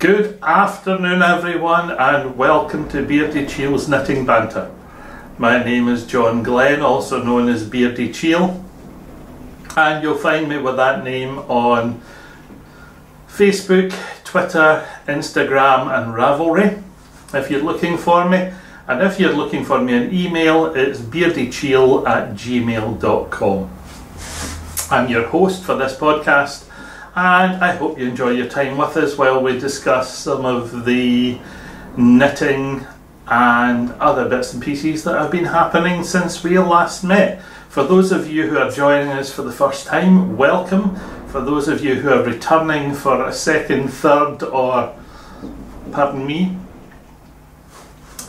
Good afternoon everyone, and welcome to Beardychiel's Knitting Banter. My name is John Glenn, also known as Beardychiel, and you'll find me with that name on Facebook, Twitter, Instagram and Ravelry if you're looking for me. And if you're looking for me on email, it's beardychiel@gmail.com. I'm your host for this podcast, and I hope you enjoy your time with us while we discuss some of the knitting and other bits and pieces that have been happening since we last met. For those of you who are joining us for the first time, welcome. For those of you who are returning for a second, third or, pardon me,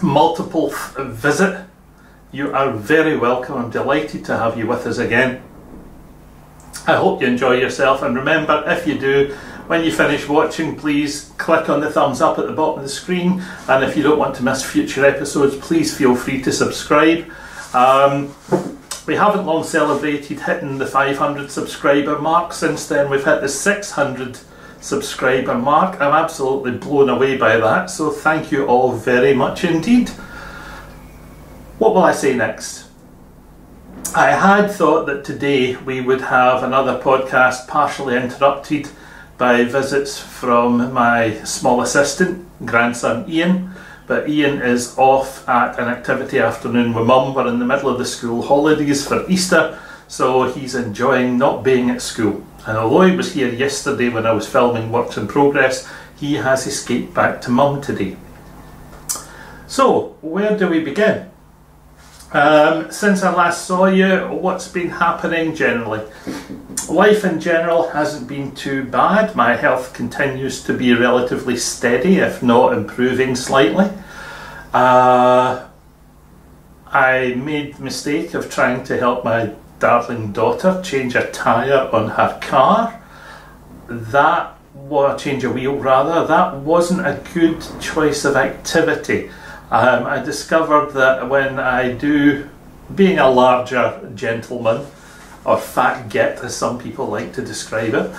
multiple visit, you are very welcome. I'm delighted to have you with us again. I hope you enjoy yourself, and remember, if you do, when you finish watching, please click on the thumbs up at the bottom of the screen, and if you don't want to miss future episodes, please feel free to subscribe. We haven't long celebrated hitting the 500 subscriber mark. Since then we've hit the 600 subscriber mark. I'm absolutely blown away by that, so thank you all very much indeed. What will I say next? I had thought that today we would have another podcast partially interrupted by visits from my small assistant, grandson Ian, but Ian is off at an activity afternoon with Mum. We're in the middle of the school holidays for Easter, so he's enjoying not being at school. And although he was here yesterday when I was filming Works in Progress, he has escaped back to Mum today. So, where do we begin? Since I last saw you, what's been happening generally? Life in general hasn't been too bad. My health continues to be relatively steady, if not improving slightly. I made the mistake of trying to help my darling daughter change a tyre on her car. Change a wheel rather. That wasn't a good choice of activity. I discovered that when I do, being a larger gentleman, or fat git as some people like to describe it,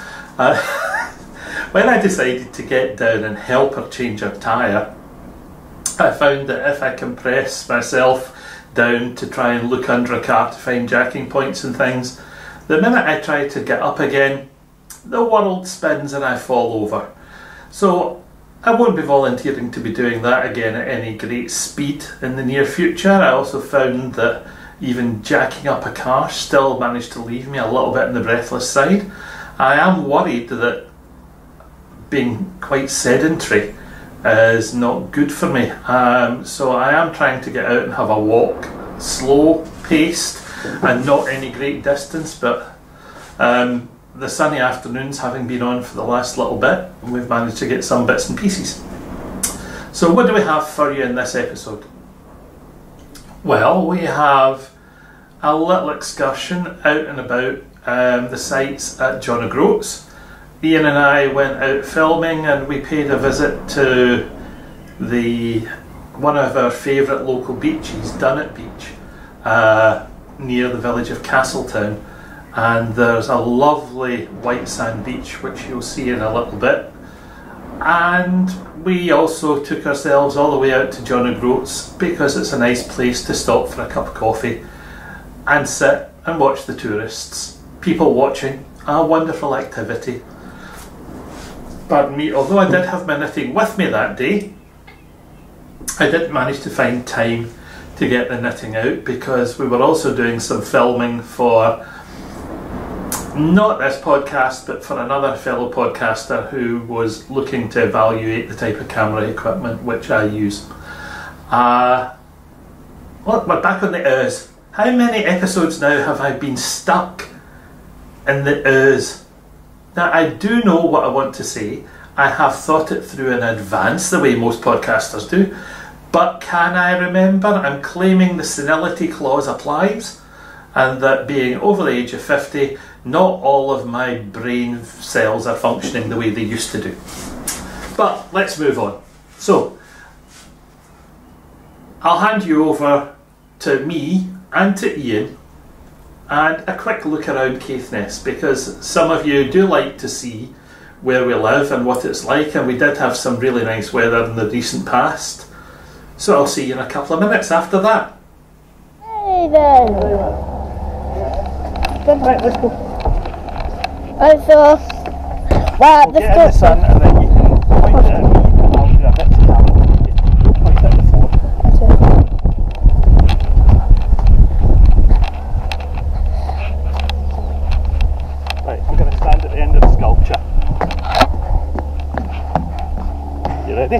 when I decided to get down and help her change her tyre, I found that if I compress myself down to try and look under a car to find jacking points and things, the minute I try to get up again, the world spins and I fall over. So I won't be volunteering to be doing that again at any great speed in the near future. I also found that even jacking up a car still managed to leave me a little bit on the breathless side. I am worried that being quite sedentary is not good for me. So I am trying to get out and have a walk, slow paced and not any great distance, but the sunny afternoons having been on for the last little bit, we've managed to get some bits and pieces. So what do we have for you in this episode? Well, we have a little excursion out and about the sites at John O'Groats. Ian and I went out filming and we paid a visit to one of our favourite local beaches, Dunnet Beach, near the village of Castletown. And there's a lovely white sand beach which you'll see in a little bit, and we also took ourselves all the way out to John O'Groats because it's a nice place to stop for a cup of coffee and sit and watch the tourists. People watching, a wonderful activity. Pardon me, although I did have my knitting with me that day, I didn't manage to find time to get the knitting out because we were also doing some filming for not this podcast, but for another fellow podcaster who was looking to evaluate the type of camera equipment which I use. Well, we're back on the oohs. How many episodes now have I been stuck in the oohs? Now, I do know what I want to say. I have thought it through in advance, the way most podcasters do. But can I remember? I'm claiming the senility clause applies, and that being over the age of 50, not all of my brain cells are functioning the way they used to do. But let's move on. So, I'll hand you over to me and to Ian and a quick look around Caithness, because some of you do like to see where we live and what it's like, and we did have some really nice weather in the recent past. So I'll see you in a couple of minutes after that. Hey then! Right, let's go. Also, wow, We'll get in the sun and then you can point it at me and I'll do a bit to camera. Point it at the phone. Right, I'm going to stand at the end of the sculpture. You ready?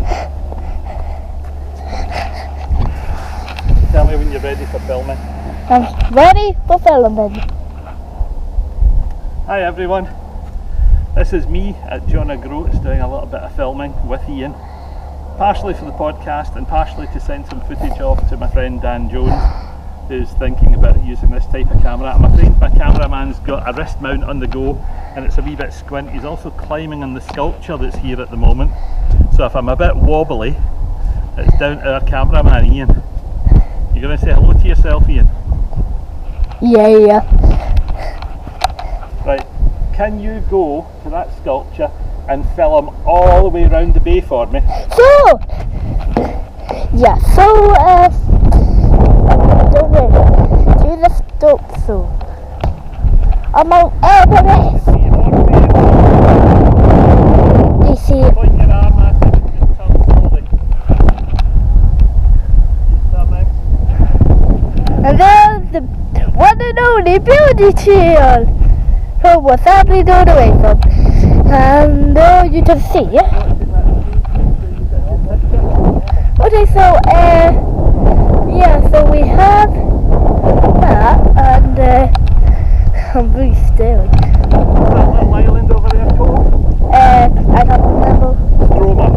Tell me when you're ready for filming. I'm ready for filming. Hi everyone, this is me at John O'Groats doing a little bit of filming with Ian, partially for the podcast and partially to send some footage off to my friend Dan Jones, who's thinking about using this type of camera. I'm afraid my cameraman's got a wrist mount on the go and it's a wee bit squint. He's also climbing on the sculpture that's here at the moment, so if I'm a bit wobbly, it's down to our cameraman Ian. You're going to say hello to yourself, Ian? Yeah. Right, can you go to that sculpture and film all the way around the bay for me? So, don't worry, do the stop so. I'm on Everest. You see it? Point your arm at it and just turn slowly. Just turn out. And there's the one and only Beardychiel. So we're sadly going away from. And you can see. Okay, so so we have that, and I'm really staring. That little island over there called? I don't remember. Stroma.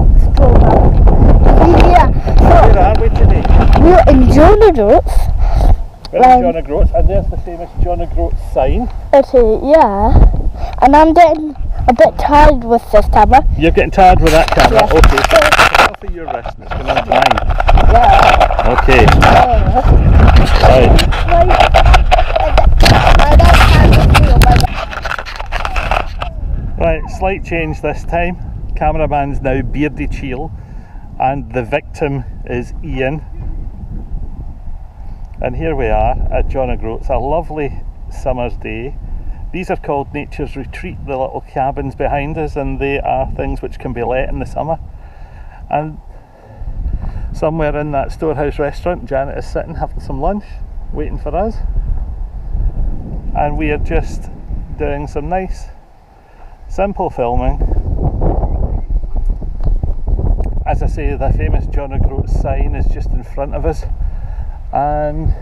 Yeah. Where are we today? We're in John O'Groats. We're in John O'Groats, and there's the famous John O'Groats sign. Okay, yeah. And I'm getting a bit tired with this camera. You're getting tired with that camera? Yes. Okay, so off of your wrist, it's going on mine. Yeah. Okay. Right. Right, slight change this time. Cameraman's now Beardychiel and the victim is Ian. And here we are at John O'Groats, a lovely summer's day. These are called Nature's Retreat, the little cabins behind us, and they are things which can be let in the summer. And somewhere in that storehouse restaurant, Janet is sitting having some lunch, waiting for us. And we are just doing some nice, simple filming. As I say, the famous John O'Groats sign is just in front of us. And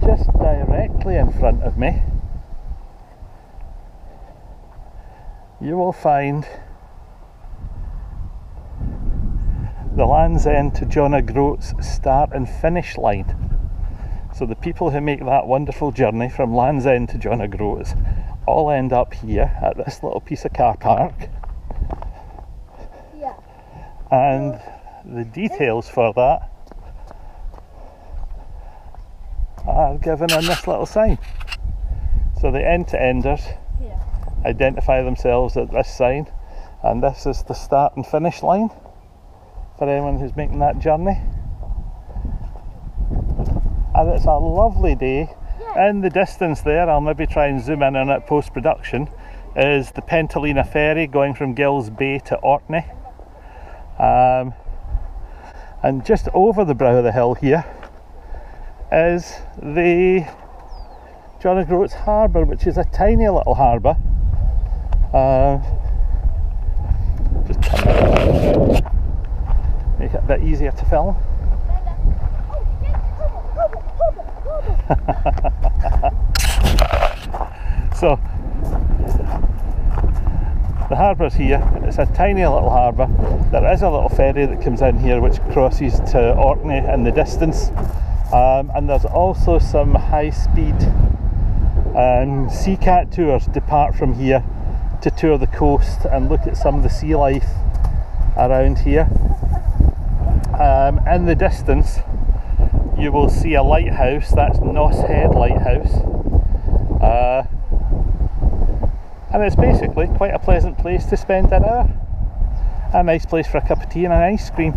just directly in front of me you will find the Land's End to John O'Groats start and finish line. So the people who make that wonderful journey from Land's End to John O'Groats all end up here at this little piece of car park. Yeah. And the details for that are given on this little sign. So the end-to-enders identify themselves at this sign, and this is the start and finish line for anyone who's making that journey. And it's a lovely day. In the distance there, I'll maybe try and zoom in on it post-production, is the Pentalina ferry going from Gills Bay to Orkney. And just over the brow of the hill here is the John O'Groats Harbour, which is a tiny little harbour. Just make it a bit easier to film. So the harbour's here. It's a tiny little harbour. There is a little ferry that comes in here which crosses to Orkney in the distance. And there's also some high-speed sea cat tours depart from here to tour the coast and look at some of the sea life around here. In the distance you will see a lighthouse. That's Noss Head Lighthouse. And it's basically quite a pleasant place to spend an hour. A nice place for a cup of tea and an ice cream.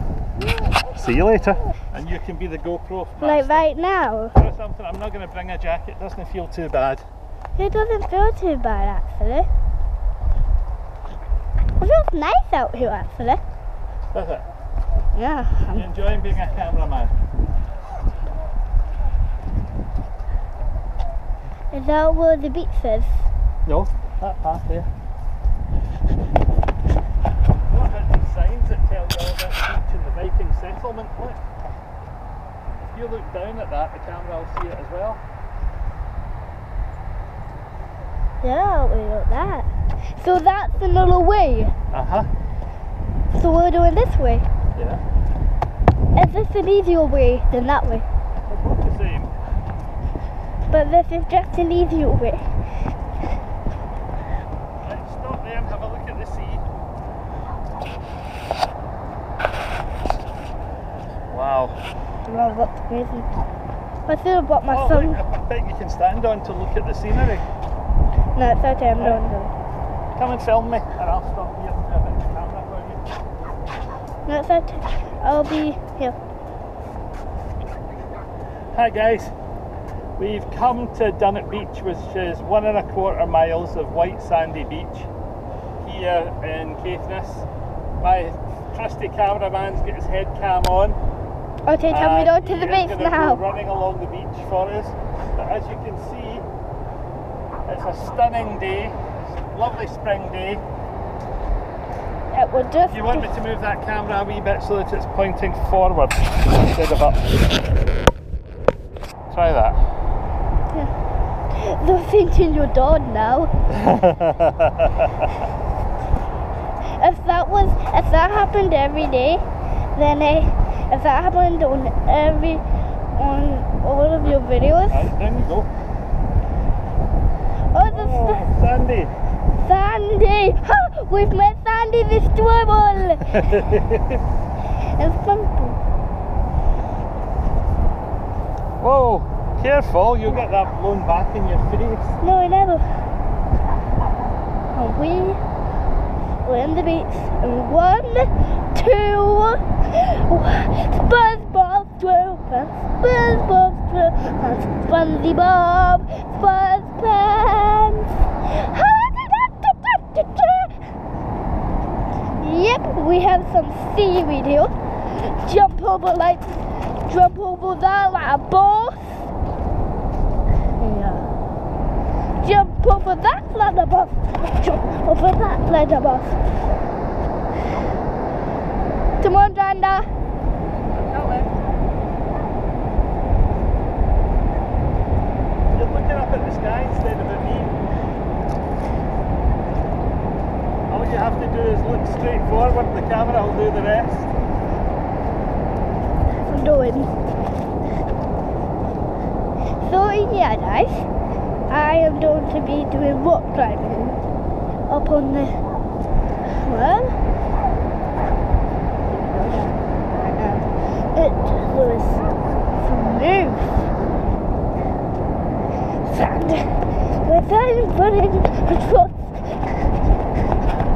See you later. And you can be the GoPro master. Like right now? Or something. I'm not going to bring a jacket, it doesn't feel too bad. It doesn't feel too bad actually. It feels nice out here actually. Does it? Yeah. You enjoying being a cameraman? Is that where the beach is? No, that path there. What about these signs that tell you all about the beach and the Viking settlement? Look. If you look down at that, the camera will see it as well. Yeah, we got that. So that's another way. Uh-huh. So we're doing this way. Yeah. Is this an easier way than that way? They're both the same. But this is just an easier way. Right, stop there and have a look at the sea. Wow. Wow, that's crazy. I should have brought my Oh, son. look, I bet you can stand on to look at the scenery. No, it's okay, I'm doing it. Come and film me and I'll stop here and do a bit of camera for you. No, it's okay. I'll be here. Hi guys. We've come to Dunnet Beach, which is 1¼ miles of white sandy beach here in Caithness. My trusty cameraman's got his head cam on. Okay, tell me down to the beach now. Go running along the beach for us. But as you can see, it's a stunning day, lovely spring day. It would just. If you want me to move that camera a wee bit so that it's pointing forward instead of up. Try that. They're thinking you're done now. If that happened every day, then if that happened on all of your videos. Right, there you go. Oh, Sandy. Sandy! Ha! We've met Sandy the Stubble! It's fun. Whoa! Careful, you'll get that blown back in your face. No, I never. And we're in the beach. And 1, 2, SpongeBob SquarePants, SpongeBob SquarePants, SpongeBob SquarePants. Yep, we have some seaweed here. Jump over that like a boss. Yeah. Jump over that like a boss. Jump over that like a boss. Come on, Janda. You're looking up at the sky instead of at me. All you have to do is look straight forward, the camera will do the rest. I'm doing. So yeah guys, I am going to be doing rock climbing up on the, well, it was smooth sand without putting controls.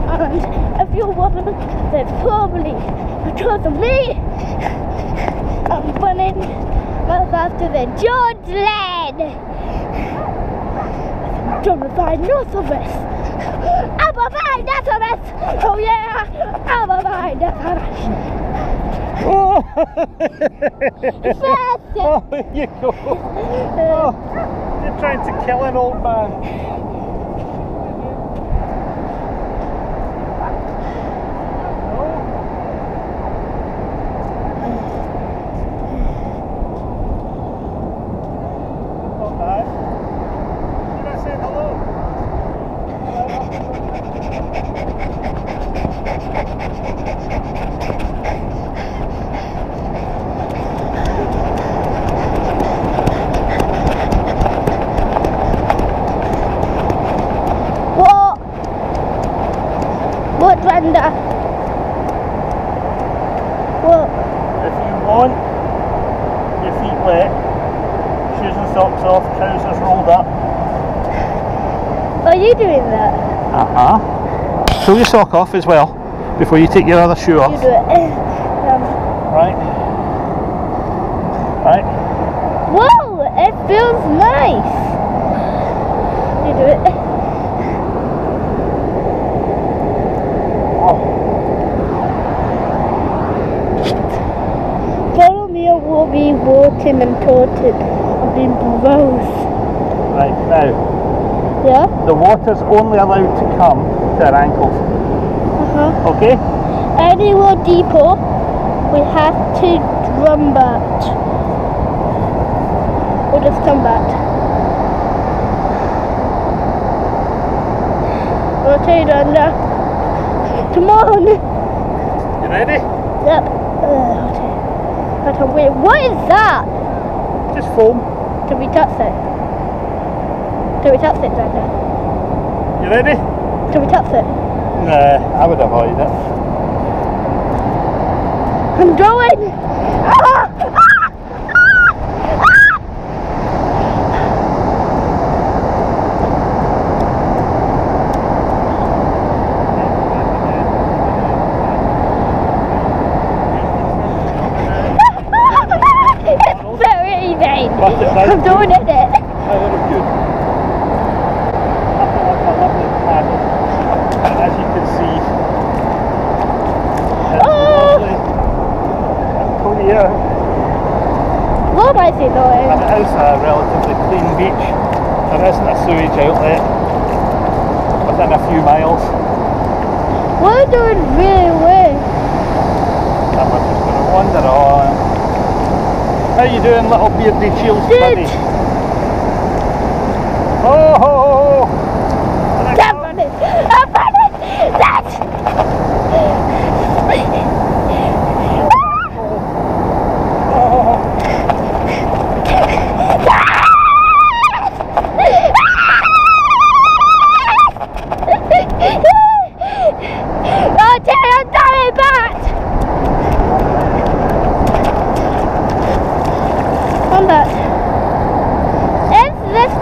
And if you're wondering, that's probably because of me. I'm running much faster than George Lane. I'm trying to find Northwest. I'm a fine Northwest. Oh yeah, I'm a fine Northwest. Oh! Faster. Oh, there you go. Oh, you're trying to kill an old man. Brenda. What? If you want your feet wet, shoes and socks off, trousers rolled up. Are you doing that? Pull your sock off as well before you take your other shoe off. You do it. Right. Right. Whoa, it feels nice. You do it. Follow me or we'll be walking and talking. I've been gross. Right, now. Yeah? The water's only allowed to come to our ankles. Okay? Any more deeper, we have to drum back. We'll just come back. Okay, Danda. Come on. You ready? Yep. Okay. Wait, what is that? Just foam. Can we touch it? Can we touch it, Danda? You ready? Can we touch it? Nah, I would avoid it. I'm going! It's very easy! I'm doing it! Oh, that was good. Nothing like a lovely paddle. And as you can see, it's lovely and clear. What am I saying though? And it is a relatively clean beach. There isn't a sewage outlet within a few miles. We're doing really well. And we're just going to wander on. How you doing, little Beardychiel buddy? Oh! I'm running! I'm running! That's...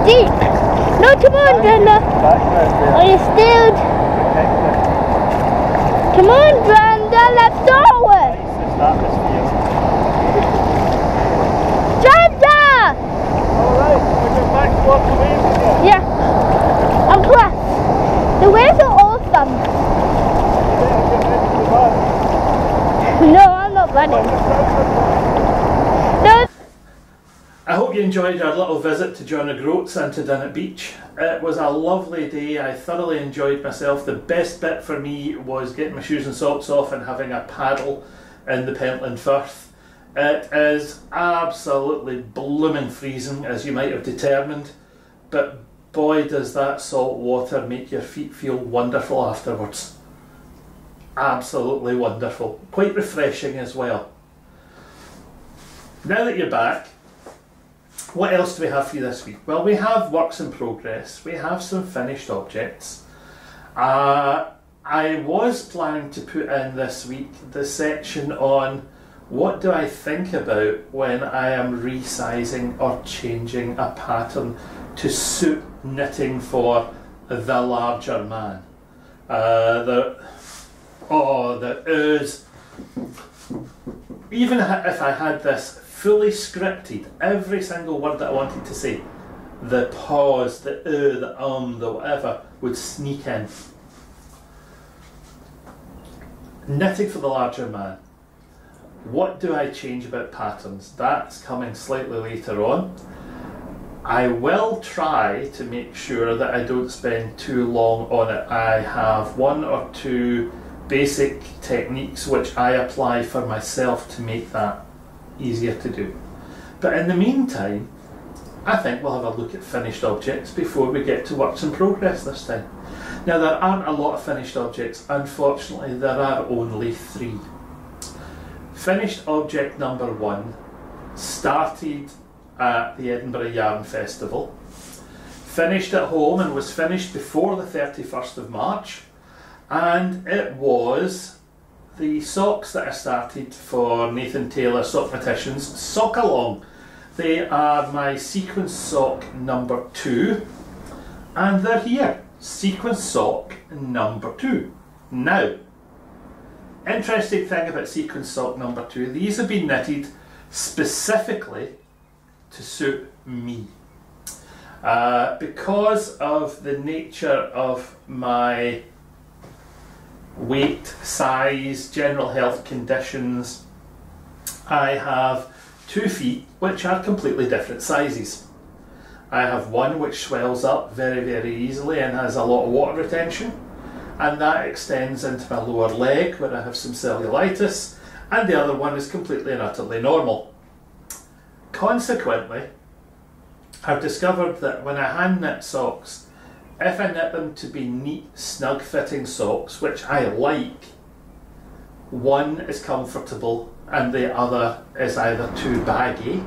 Deep. No, come on, Brenda. Are you still? Come on, Brenda, let's go. Brenda! Alright, we're going back towards the waves again. Yeah. I'm close. The waves are awesome. No, I'm not running. No. I hope you enjoyed our little visit to John O'Groats and to Dunnet Beach. It was a lovely day. I thoroughly enjoyed myself. The best bit for me was getting my shoes and socks off and having a paddle in the Pentland Firth. It is absolutely blooming freezing, as you might have determined, but boy does that salt water make your feet feel wonderful afterwards. Absolutely wonderful. Quite refreshing as well. Now that you're back, what else do we have for you this week? Well, we have works in progress, we have some finished objects. I was planning to put in this week the section on what do I think about when I am resizing or changing a pattern to suit knitting for the larger man. Even if I had this fully scripted, every single word that I wanted to say, the pause, the the the whatever would sneak in. Knitting for the larger man. What do I change about patterns? That's coming slightly later on. I will try to make sure that I don't spend too long on it. I have one or two basic techniques which I apply for myself to make that easier to do. But in the meantime, I think we'll have a look at finished objects before we get to works in progress this time. Now, there aren't a lot of finished objects. Unfortunately, there are only 3. Finished object number 1 started at the Edinburgh Yarn Festival, finished at home and was finished before the 31st of March, and it was the socks that I started for Nathan Taylor Sockmaticians Sock Along. They are my sequence sock number 2, and they're here. sequin sock number 2. Now, interesting thing about sequin sock number 2, these have been knitted specifically to suit me. Because of the nature of my weight, size, general health conditions, I have 2 feet which are completely different sizes. I have one which swells up very, very easily and has a lot of water retention, and that extends into my lower leg where I have some cellulitis, and the other one is completely and utterly normal. Consequently, I've discovered that when I hand knit socks, if I knit them to be neat, snug fitting socks, which I like, one is comfortable and the other is either too baggy,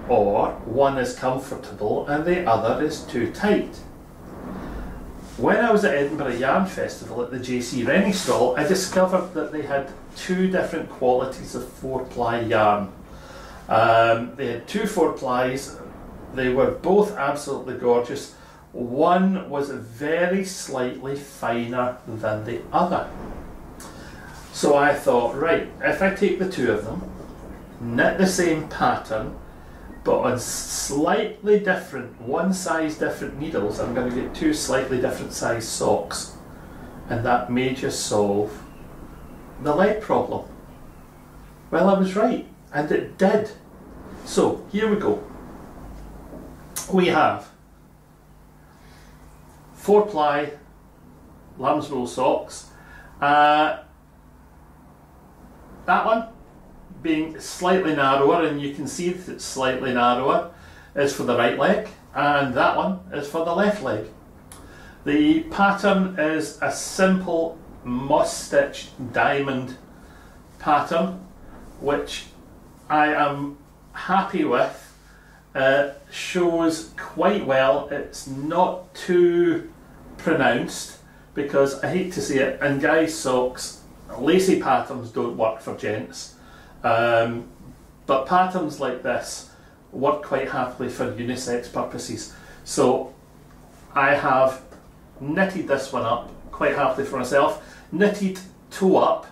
or one is comfortable and the other is too tight. When I was at Edinburgh Yarn Festival at the JC Rennie stall, I discovered that they had 2 different qualities of 4-ply yarn. They had 2 4-plies, they were both absolutely gorgeous. One was very slightly finer than the other. So I thought, right, if I take the 2 of them, knit the same pattern, but on slightly different, one size different needles, I'm going to get 2 slightly different size socks, and that may just solve the leg problem. Well, I was right, and it did. So here we go. We have 4-ply lamb's wool socks. That one being slightly narrower, and you can see that it's slightly narrower, is for the right leg, and that one is for the left leg. The pattern is a simple moss stitch diamond pattern, which I am happy with. Shows quite well. It's not too pronounced, because I hate to see it, and guys' socks, lacy patterns don't work for gents. But patterns like this work quite happily for unisex purposes. So I have knitted this one up quite happily for myself. Knitted toe up,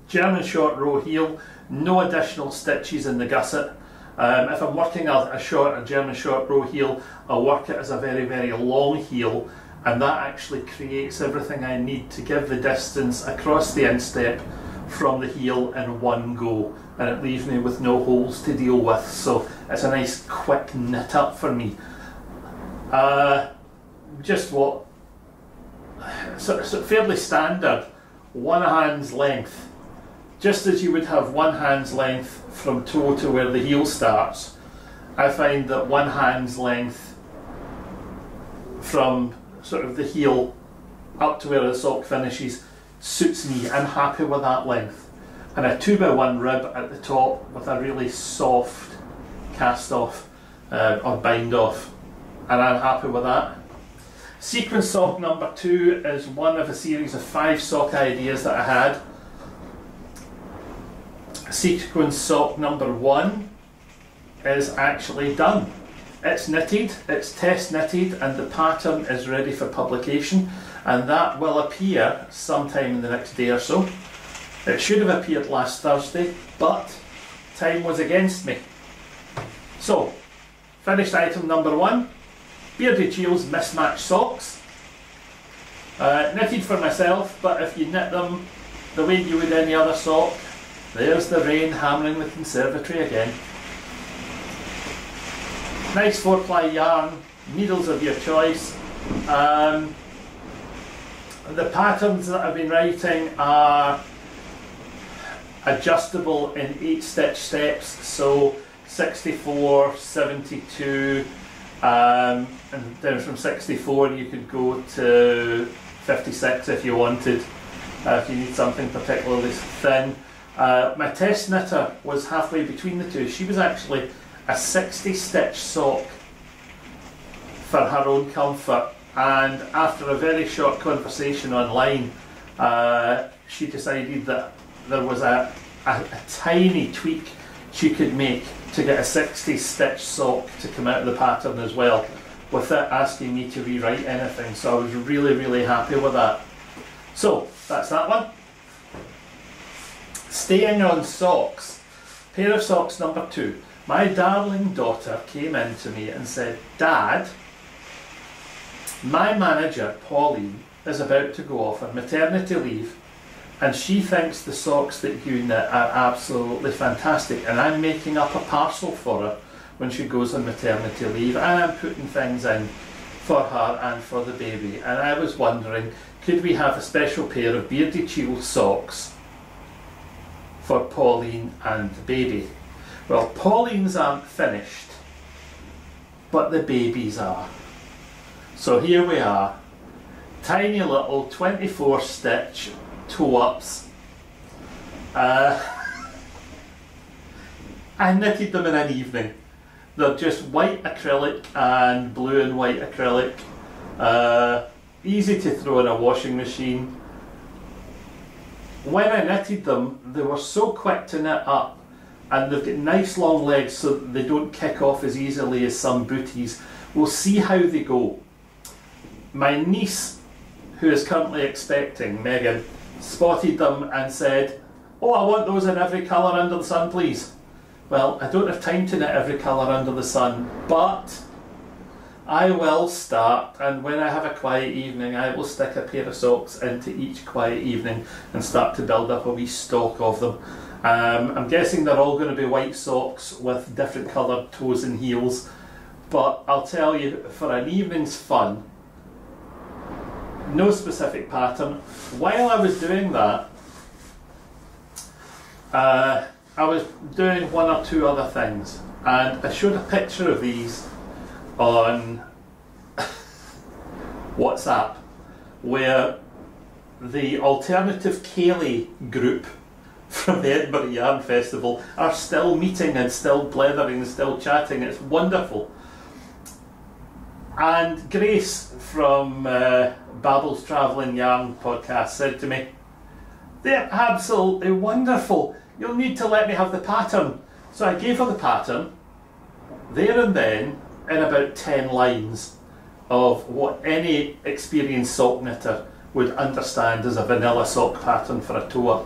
German short row heel, no additional stitches in the gusset. If I'm working a German short row heel, I'll work it as a very, very long heel, and that actually creates everything I need to give the distance across the instep from the heel in one go, and it leaves me with no holes to deal with, so it's a nice quick knit up for me. Just what, so fairly standard, 1 hand's length. Just as you would have 1 hand's length from toe to where the heel starts, I find that 1 hand's length from sort of the heel up to where the sock finishes suits me. I'm happy with that length. And a 2x1 rib at the top with a really soft cast off or bind off, and I'm happy with that. Sequin sock number 2 is one of a series of 5 sock ideas that I had. Sequin sock number 1 is actually done. It's knitted, it's test knitted, and the pattern is ready for publication, and that will appear sometime in the next day or so. It should have appeared last Thursday, but time was against me. So, finished item number 1, Beardychiel's mismatched socks. Knitted for myself, but if you knit them the way you would any other sock, there's the rain hammering the conservatory again. Nice 4-ply yarn, needles of your choice. The patterns that I've been writing are adjustable in 8 stitch steps, so 64, 72, and then from 64 you could go to 56 if you wanted, if you need something particularly thin. My test knitter was halfway between the two. She was actually a 60 stitch sock for her own comfort, and after a very short conversation online, she decided that there was a tiny tweak she could make to get a 60 stitch sock to come out of the pattern as well. without asking me to rewrite anything, so I was really happy with that. So that's that one. Staying on socks, pair of socks number 2. My darling daughter came in to me and said, "Dad, my manager Pauline is about to go off on maternity leave and she thinks the socks that you knit are absolutely fantastic, and I'm making up a parcel for her when she goes on maternity leave, and I'm putting things in for her and for the baby, and I was wondering, could we have a special pair of Beardychiel socks for Pauline and the baby?" Well, Pauline's aren't finished, but the baby's are. So here we are, tiny little 24 stitch toe-ups. I knitted them in an evening. They're just white acrylic and blue and white acrylic. Easy to throw in a washing machine. When I knitted them, they were so quick to knit up, and they've got nice long legs so that they don't kick off as easily as some booties. We'll see how they go. My niece, who is currently expecting, Megan, spotted them and said, "Oh, I want those in every colour under the sun, please." Well, I don't have time to knit every colour under the sun, but I will start, and when I have a quiet evening, I will stick a pair of socks into each quiet evening and start to build up a wee stock of them. I'm guessing they're all going to be white socks with different coloured toes and heels, but I'll tell you, for an evening's fun, no specific pattern. While I was doing that, I was doing one or two other things, and I showed a picture of these on WhatsApp, where the alternative Ceilidh group from the Edinburgh Yarn Festival are still meeting and still blethering and still chatting. It's wonderful. And Grace from Babel's Travelling Yarn podcast said to me, "They're absolutely wonderful. You'll need to let me have the pattern." So I gave her the pattern there and then in about 10 lines of what any experienced sock knitter would understand as a vanilla sock pattern for a toe-up.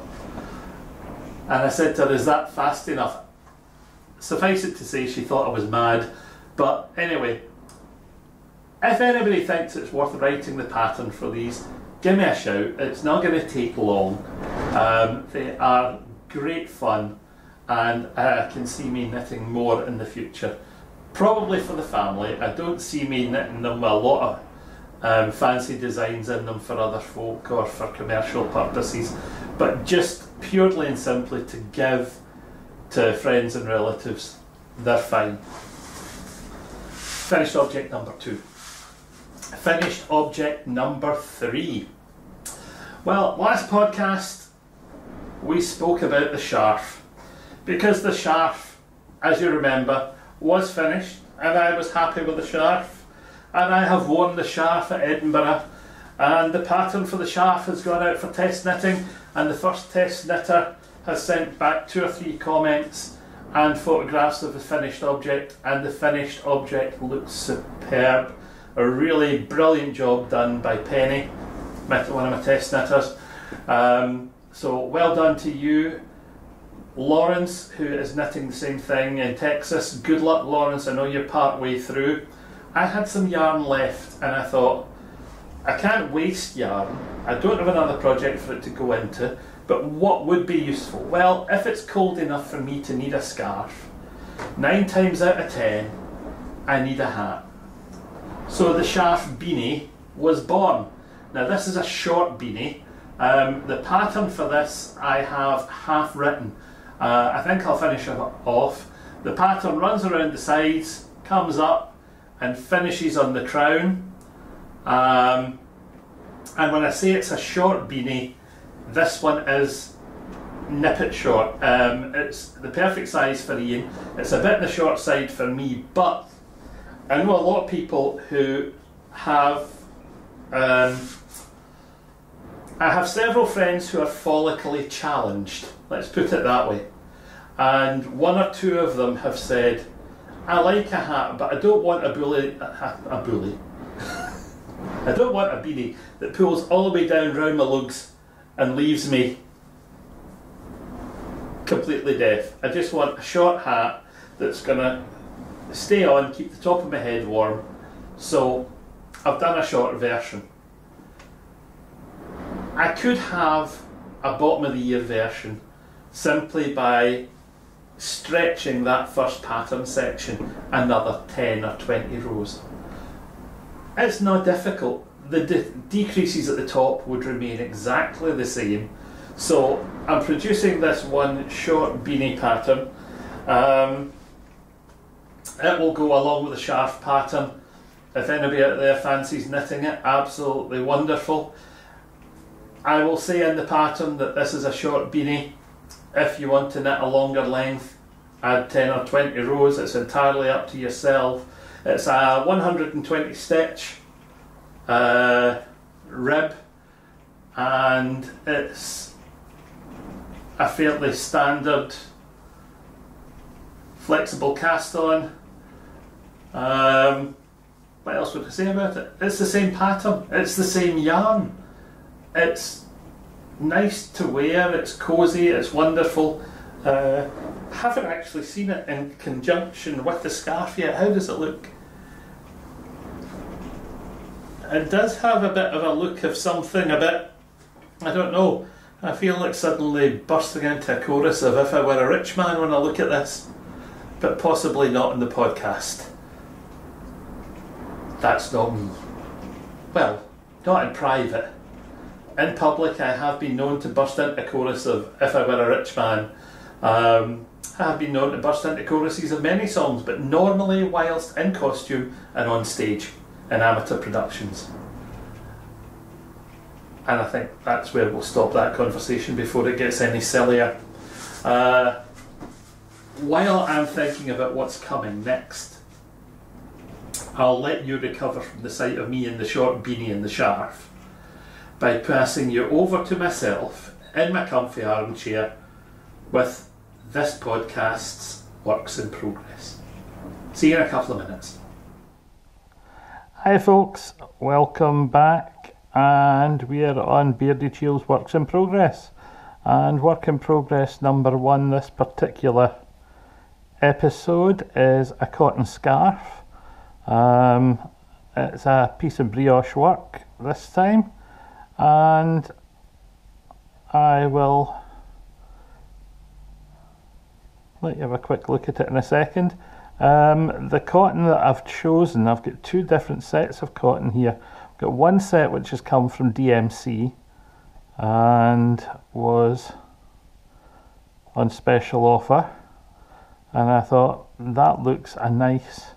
And I said to her, "Is that fast enough?" Suffice it to say, she thought I was mad. But anyway, if anybody thinks it's worth writing the pattern for these, give me a shout. It's not going to take long. They are great fun, and I can see me knitting more in the future. Probably for the family. I don't see me knitting them with a lot of fancy designs in them for other folk or for commercial purposes, but just purely and simply to give to friends and relatives. They're fine. Finished object number 2. Finished object number 3. Well, last podcast we spoke about the scarf, because the scarf, as you remember, was finished, and I was happy with the scarf, and I have worn the scarf at Edinburgh, and the pattern for the scarf has gone out for test knitting, and the first test knitter has sent back 2 or 3 comments and photographs of the finished object, and the finished object looks superb. A really brilliant job done by Penny, one of my test knitters. So well done to you. Lawrence, who is knitting the same thing in Texas, good luck, Lawrence. I know you're part way through. I had some yarn left, and I thought, I can't waste yarn. I don't have another project for it to go into, but what would be useful? Well, if it's cold enough for me to need a scarf, 9 times out of 10, I need a hat. So the scarf beanie was born. Now this is a short beanie. The pattern for this I have half written. I think I'll finish it off. The pattern runs around the sides, comes up and finishes on the crown. And when I say it's a short beanie, this one is nip it short. It's the perfect size for Ian. It's a bit on the short side for me, but I know a lot of people who have I have several friends who are follically challenged, let's put it that way, and 1 or 2 of them have said, I like a hat, but I don't want a bully. I don't want a beanie that pulls all the way down round my lugs and leaves me completely deaf. I just want a short hat that's going to stay on, keep the top of my head warm. So I've done a short version. I could have a bottom of the ear version simply by stretching that first pattern section another 10 or 20 rows. It's not difficult. The decreases at the top would remain exactly the same. So I'm producing this one short beanie pattern. It will go along with the scarf pattern. If anybody out there fancies knitting it, absolutely wonderful. I will say in the pattern that this is a short beanie. If you want to knit a longer length, add 10 or 20 rows. It's entirely up to yourself. It's a 120 stitch rib, and it's a fairly standard flexible cast on. What else would I say about it? It's the same pattern, it's the same yarn. It's nice to wear, it's cosy, it's wonderful. Haven't actually seen it in conjunction with the scarf yet. How does it look? It does have a bit of a look of something a bit, I don't know, I feel like suddenly bursting into a chorus of If I Were a Rich Man when I look at this, but possibly not in the podcast. That's not me. Well, not in private. In public I have been known to burst into a chorus of If I Were a Rich Man. I have been known to burst into choruses of many songs, but normally whilst in costume and on stage in amateur productions. And I think that's where we'll stop that conversation before it gets any sillier. While I'm thinking about what's coming next, I'll let you recover from the sight of me in the short beanie and the scarf by passing you over to myself in my comfy armchair with this podcast's works in progress. See you in a couple of minutes. Hi folks, welcome back, and we are on Beardychiel's Works in Progress, and work in progress number 1 this particular episode is a cotton scarf. It's a piece of brioche work this time, and I will let you have a quick look at it in a second. The cotton that I've chosen, I've got 2 different sets of cotton here. I've got one set which has come from DMC and was on special offer, and I thought that looks a nice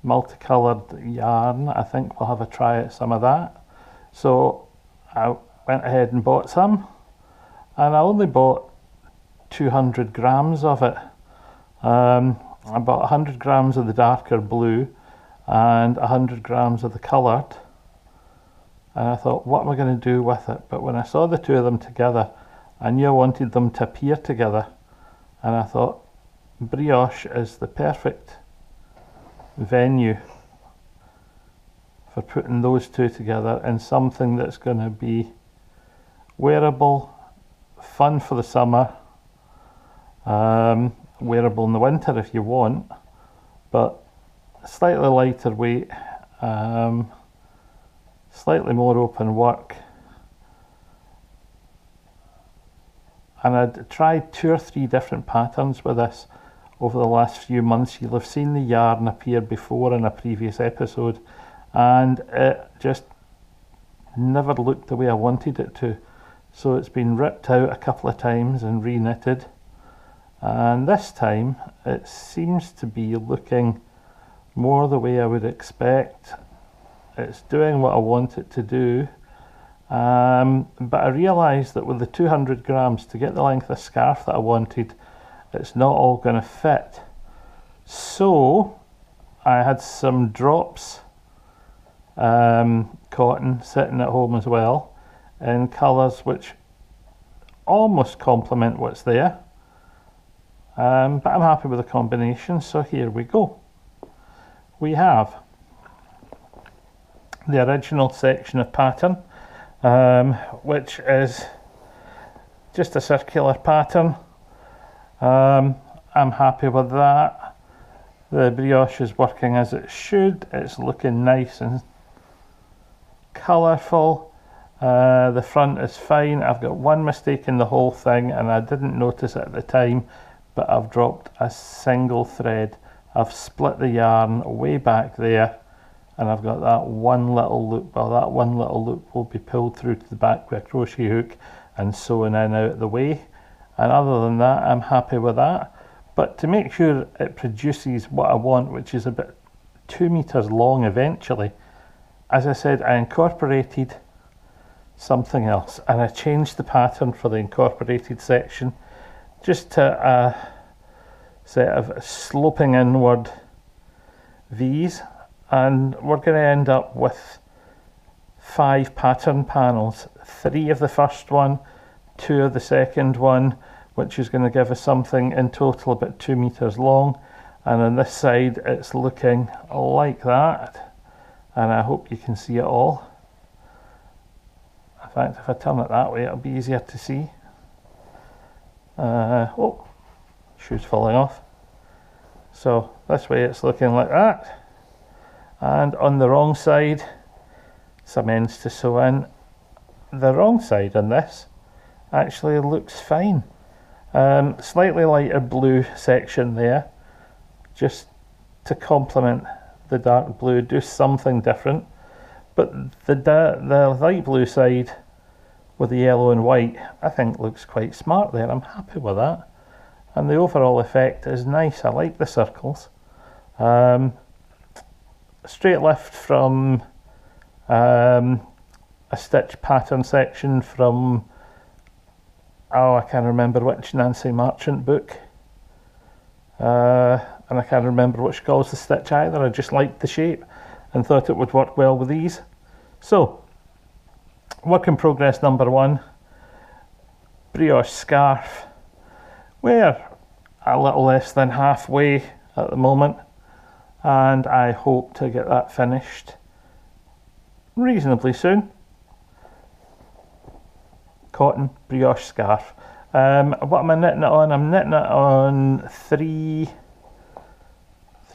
multicoloured yarn. I think we'll have a try at some of that. So I went ahead and bought some, and I only bought 200 grams of it. I bought 100 grams of the darker blue and 100 grams of the coloured, and I thought, what am I going to do with it? But when I saw the 2 of them together, I knew I wanted them to appear together, and I thought brioche is the perfect venue for putting those 2 together in something that's going to be wearable, fun for the summer, wearable in the winter if you want, but slightly lighter weight, slightly more open work. And I'd tried 2 or 3 different patterns with this over the last few months. You'll have seen the yarn appear before in a previous episode, and it just never looked the way I wanted it to. So it's been ripped out a couple of times and re-knitted, and this time it seems to be looking more the way I would expect. It's doing what I want it to do, but I realised that with the 200 grams to get the length of scarf that I wanted, it's not all going to fit. So I had some drops cotton sitting at home as well in colours which almost complement what's there. but I'm happy with the combination, so here we go. We have the original section of pattern, which is just a circular pattern. I'm happy with that. The brioche is working as it should. It's looking nice and colourful. The front is fine. I've got one mistake in the whole thing, and I didn't notice it at the time, but I've dropped a single thread. I've split the yarn way back there, and I've got that one little loop. Well, that one little loop will be pulled through to the back with a crochet hook and sewn in out of the way. And other than that, I'm happy with that. But to make sure it produces what I want, which is about 2 meters long eventually, as I said, I incorporated something else, and I changed the pattern for the incorporated section just to a set of sloping inward V's, and we're going to end up with 5 pattern panels, 3 of the first one, 2 of the second one, which is going to give us something in total about 2 meters long. And on this side it's looking like that, and I hope you can see it all. In fact, if I turn it that way it'll be easier to see. Oh, shoe's falling off. So this way it's looking like that, and on the wrong side some ends to sew in. The wrong side on this actually looks fine. Slightly lighter blue section there, just to complement the dark blue, do something different. But the light blue side with the yellow and white I think looks quite smart there. I'm happy with that, and the overall effect is nice. I like the circles. Straight lift from a stitch pattern section from, oh, I can't remember which Nancy Marchant book, and I can't remember which calls the stitch either. I just liked the shape and thought it would work well with these. So, work in progress number 1, brioche scarf. We're a little less than halfway at the moment, and I hope to get that finished reasonably soon. Cotton brioche scarf. What am I knitting it on? I'm knitting it on 3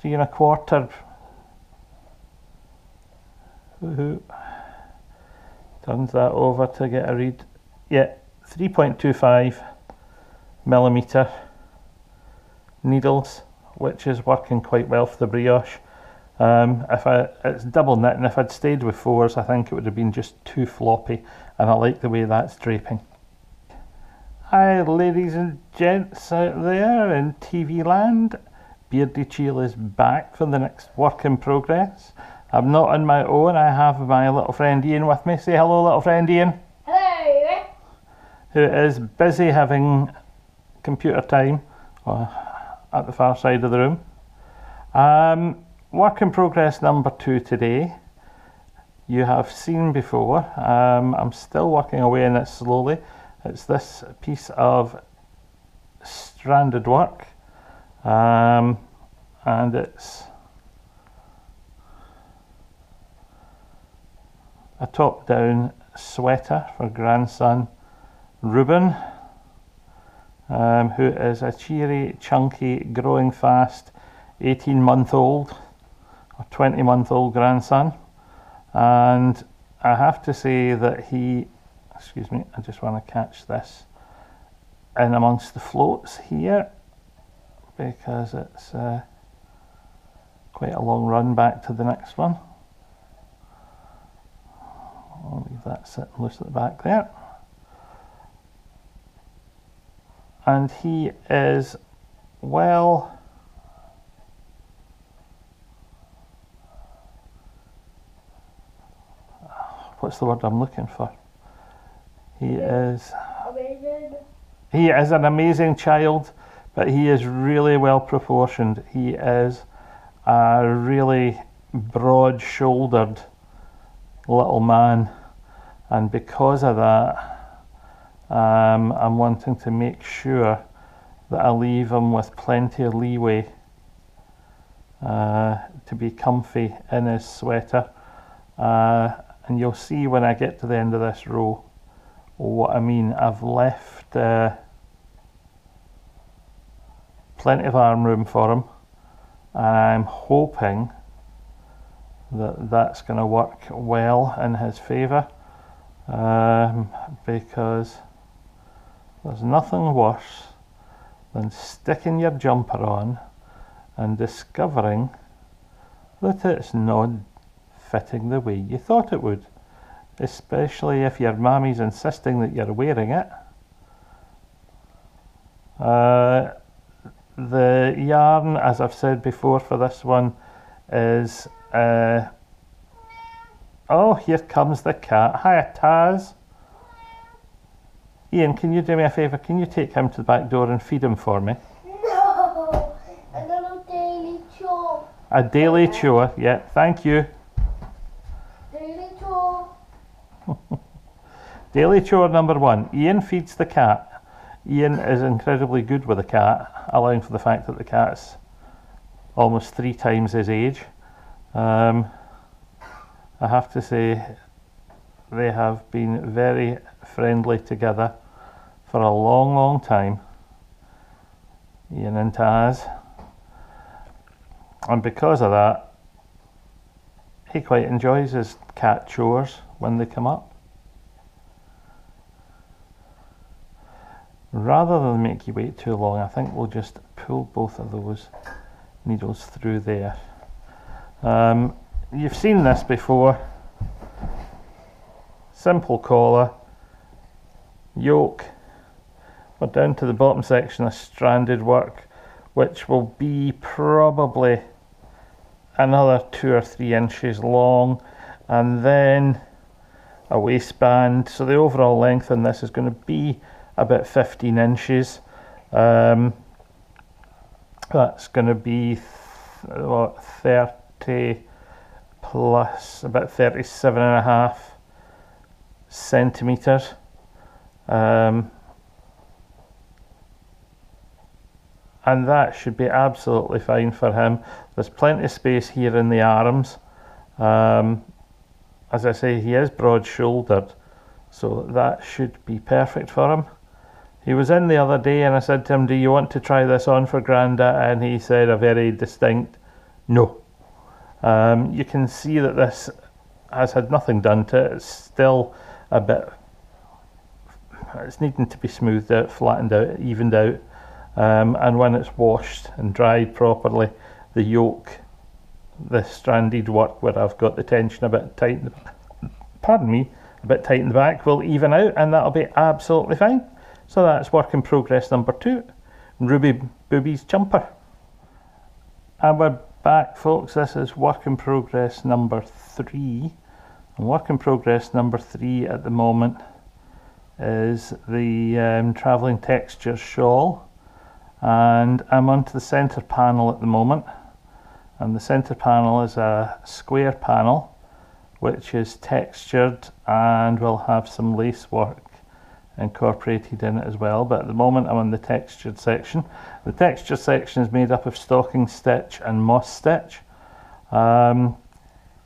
3¼ Woohoo. Turns that over to get a read. Yeah, 3.25 millimeter needles, which is working quite well for the brioche. It's double knitting. If I'd stayed with 4s, I think it would have been just too floppy, and I like the way that's draping. Hi ladies and gents out there in TV land. Beardychiel is back for the next work in progress. I'm not on my own. I have my little friend Ian with me. Say hello, little friend Ian. Hello. Who is busy having computer time at the far side of the room. Work in progress number 2 today. You have seen before. I'm still working away on it slowly. It's this piece of stranded work, and it's a top-down sweater for grandson Ruben, who is a cheery, chunky, growing fast 18-month-old or 20-month-old grandson. And I have to say that he, excuse me, I just want to catch this in amongst the floats here, because it's quite a long run back to the next one. I'll leave that sitting loose at the back there. And he is well, what's the word I'm looking for? He is amazing. He is an amazing child, but he is really well proportioned. He is a really broad-shouldered little man, and because of that I'm wanting to make sure that I leave him with plenty of leeway to be comfy in his sweater. And you'll see when I get to the end of this row what I mean. I've left plenty of arm room for him, and I'm hoping that that's going to work well in his favour, because there's nothing worse than sticking your jumper on and discovering that it's not fitting the way you thought it would, especially if your mammy's insisting that you're wearing it. The yarn, as I've said before, for this one is oh, here comes the cat. Hiya, Taz. Ian, can you do me a favour? Can you take him to the back door and feed him for me? No, a little daily chore. A daily chore, yeah, thank you. Daily chore. Daily chore number 1. Ian feeds the cat. Ian is incredibly good with the cat, allowing for the fact that the cat's almost 3 times his age. I have to say they have been very friendly together for a long, long time, Ian and Taz, and because of that he quite enjoys his cat chores when they come up. Rather than make you wait too long, I think we'll just pull both of those needles through there. You've seen this before. Simple collar, yoke. We're down to the bottom section of stranded work, which will be probably another 2 or 3 inches long, and then a waistband. So the overall length on this is going to be about 15 inches. That's going to be 30 plus about 37.5 centimeters. And that should be absolutely fine for him. There's plenty of space here in the arms. As I say, he is broad shouldered, so that should be perfect for him. He was in the other day and I said to him, do you want to try this on for Granda? And he said a very distinct no. You can see that this has had nothing done to it. It's still a bit, it's needing to be smoothed out, flattened out, evened out, and when it's washed and dried properly, the yoke, the stranded work where I've got the tension a bit tight, pardon me, a bit tight in the back, will even out, and that'll be absolutely fine. So that's work in progress number 2, Ruby Booby's jumper. And we're back, folks. This is work in progress number 3. And work in progress number 3 at the moment is the travelling texture shawl. And I'm onto the centre panel at the moment. And the centre panel is a square panel which is textured and will have some lace work incorporated in it as well, but at the moment I'm on the textured section. The textured section is made up of stocking stitch and moss stitch, and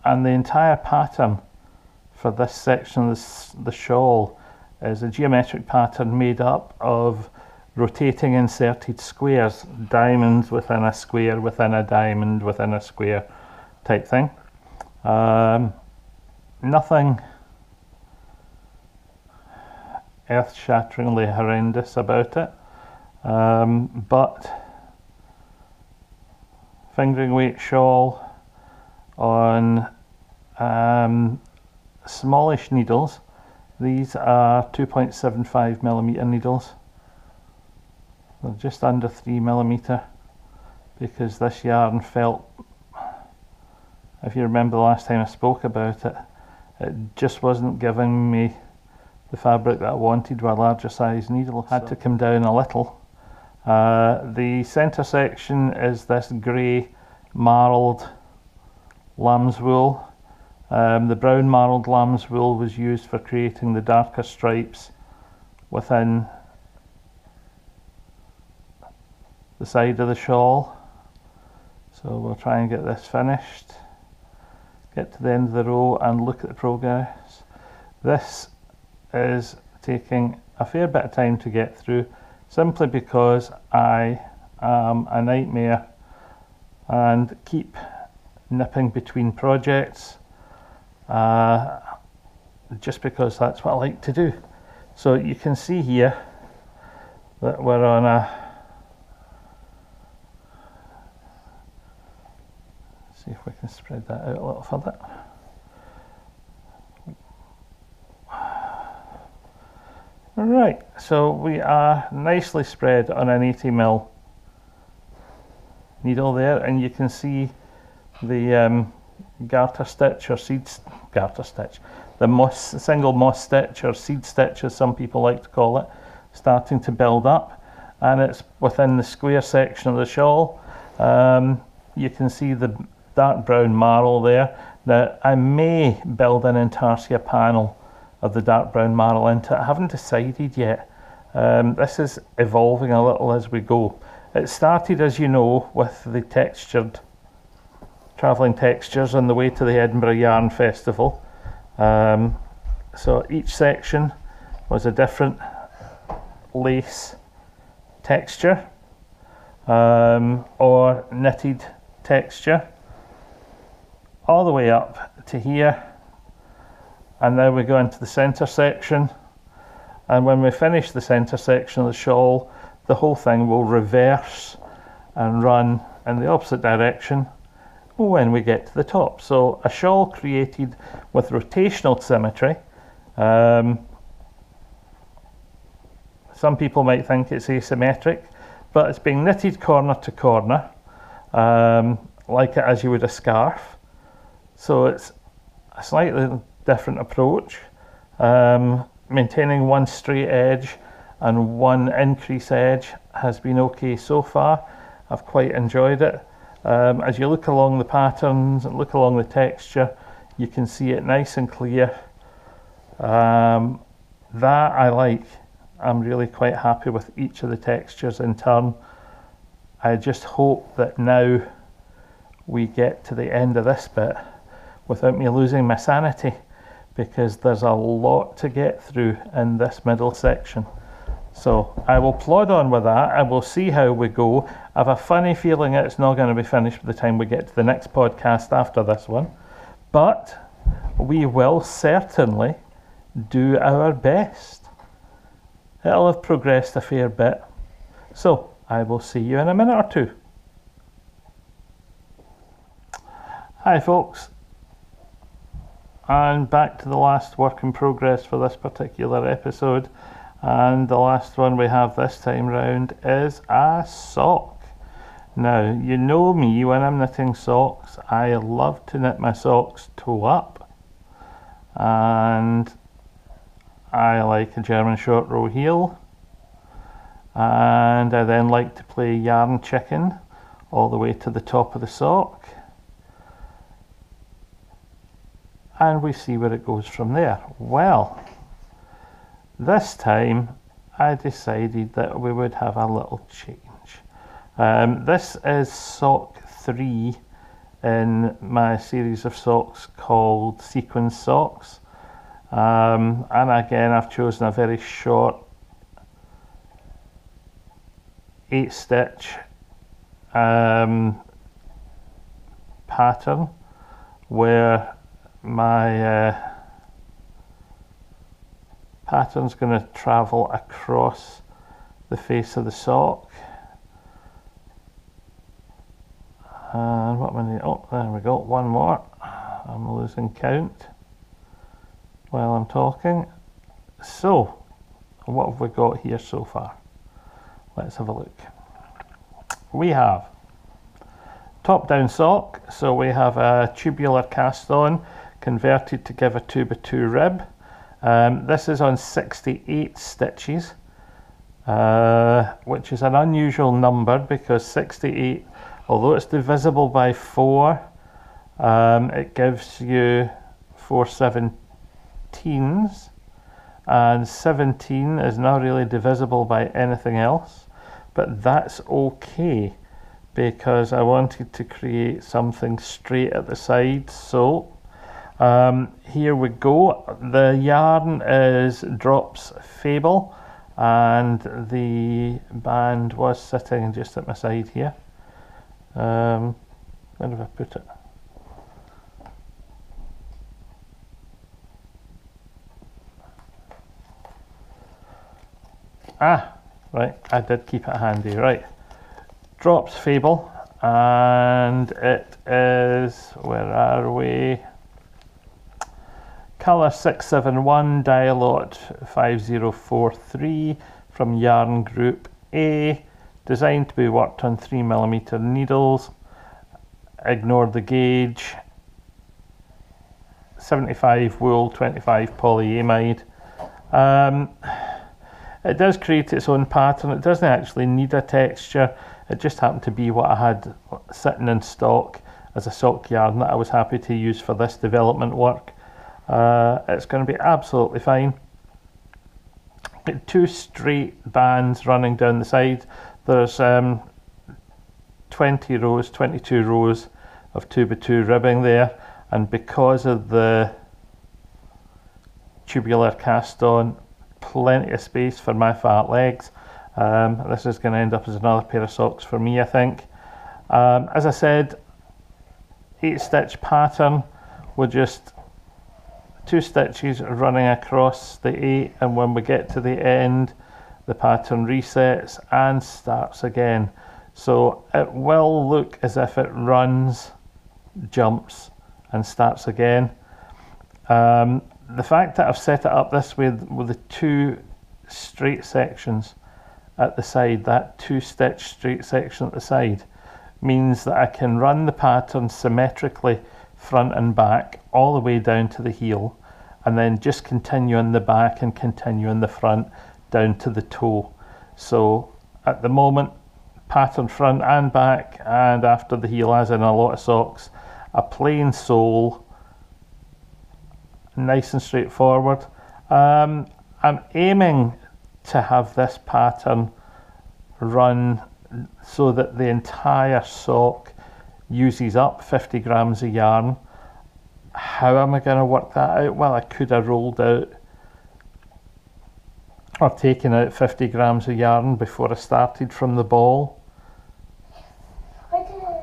the entire pattern for this section of the shawl is a geometric pattern made up of rotating inserted squares, diamonds within a square within a diamond within a square type thing. Nothing earth-shatteringly horrendous about it, but fingering weight shawl on smallish needles. These are 2.75mm needles. They're just under 3mm because this yarn felt, if you remember the last time I spoke about it, it just wasn't giving me the fabric that I wanted with a larger size needle. Had to come down a little. The centre section is this grey marled lamb's wool. The brown marled lamb's wool was used for creating the darker stripes within the side of the shawl. So we'll try and get this finished, get to the end of the row and look at the progress. This is taking a fair bit of time to get through, simply because I am a nightmare and keep nipping between projects, just because that's what I like to do. So you can see here that we're on a, see if we can spread that out a little further. Right, so we are nicely spread on an 80mm needle there, and you can see the garter stitch or garter stitch, the single moss stitch or seed stitch as some people like to call it, starting to build up, and it's within the square section of the shawl. You can see the dark brown marl there. Now I may build an intarsia panel of the dark brown marl into it. I haven't decided yet. This is evolving a little as we go. It started, as you know, with the textured travelling textures on the way to the Edinburgh Yarn Festival. So each section was a different lace texture or knitted texture, all the way up to here, and now we go into the centre section, and when we finish the centre section of the shawl, the whole thing will reverse and run in the opposite direction when we get to the top. So a shawl created with rotational symmetry. Some people might think it's asymmetric, but it's being knitted corner to corner, like it as you would a scarf. So it's a slightly different approach, maintaining one straight edge and one increase edge has been okay so far. I've quite enjoyed it. As you look along the patterns and look along the texture, you can see it nice and clear. That I like. I'm really quite happy with each of the textures in turn. I just hope that now we get to the end of this bit without me losing my sanity, because there's a lot to get through in this middle section. So I will plod on with that. I will see how we go. I have a funny feeling it's not going to be finished by the time we get to the next podcast after this one, but we will certainly do our best. It'll have progressed a fair bit. So I will see you in a minute or two. Hi folks, and back to the last work in progress for this particular episode. And the last one we have this time round is a sock. Now, you know me, when I'm knitting socks, I love to knit my socks toe up. And I like a German short row heel. And I then like to play yarn chicken all the way to the top of the sock. And we see where it goes from there. Well, this time I decided that we would have a little change. This is sock 3 in my series of socks called Sequin Socks. And again, I've chosen a very short 8-stitch pattern where my pattern's going to travel across the face of the sock. And what am I doing? Oh, there we go, one more. I'm losing count while I'm talking. So, what have we got here so far? Let's have a look. We have top down sock, so we have a tubular cast on converted to give a 2x2 rib. This is on 68 stitches, which is an unusual number because 68, although it's divisible by 4, it gives you 4 17s, and 17 is not really divisible by anything else. but that's okay because I wanted to create something straight at the side. So here we go. The yarn is Drops Fable, and the band was sitting just at my side here. Where have I put it? Ah, right, I did keep it handy, right. Drops Fable, and it is, where are we? Colour 671, Dialot 5043 from Yarn Group A, designed to be worked on 3mm needles. Ignore the gauge. 75 wool, 25 polyamide. It does create its own pattern. It doesn't actually need a texture. It just happened to be what I had sitting in stock as a sock yarn that I was happy to use for this development work. It's going to be absolutely fine. Got 2 straight bands running down the side. There's 20 rows, 22 rows of 2x2 ribbing there, and because of the tubular cast on, plenty of space for my fat legs. This is going to end up as another pair of socks for me, I think. As I said, 8-stitch pattern with just 2 stitches running across the 8, and when we get to the end the pattern resets and starts again. So it will look as if it runs, jumps and starts again. The fact that I've set it up this way with the 2 straight sections at the side, that 2-stitch straight section at the side, means that I can run the pattern symmetrically front and back all the way down to the heel, and then just continue in the back and continue in the front down to the toe. So at the moment, pattern front and back, and after the heel, as in a lot of socks, a plain sole, nice and straightforward. I'm aiming to have this pattern run so that the entire sock uses up 50 grams of yarn. How am I going to work that out? Well, I could have rolled out or taken out 50 grams of yarn before I started from the ball,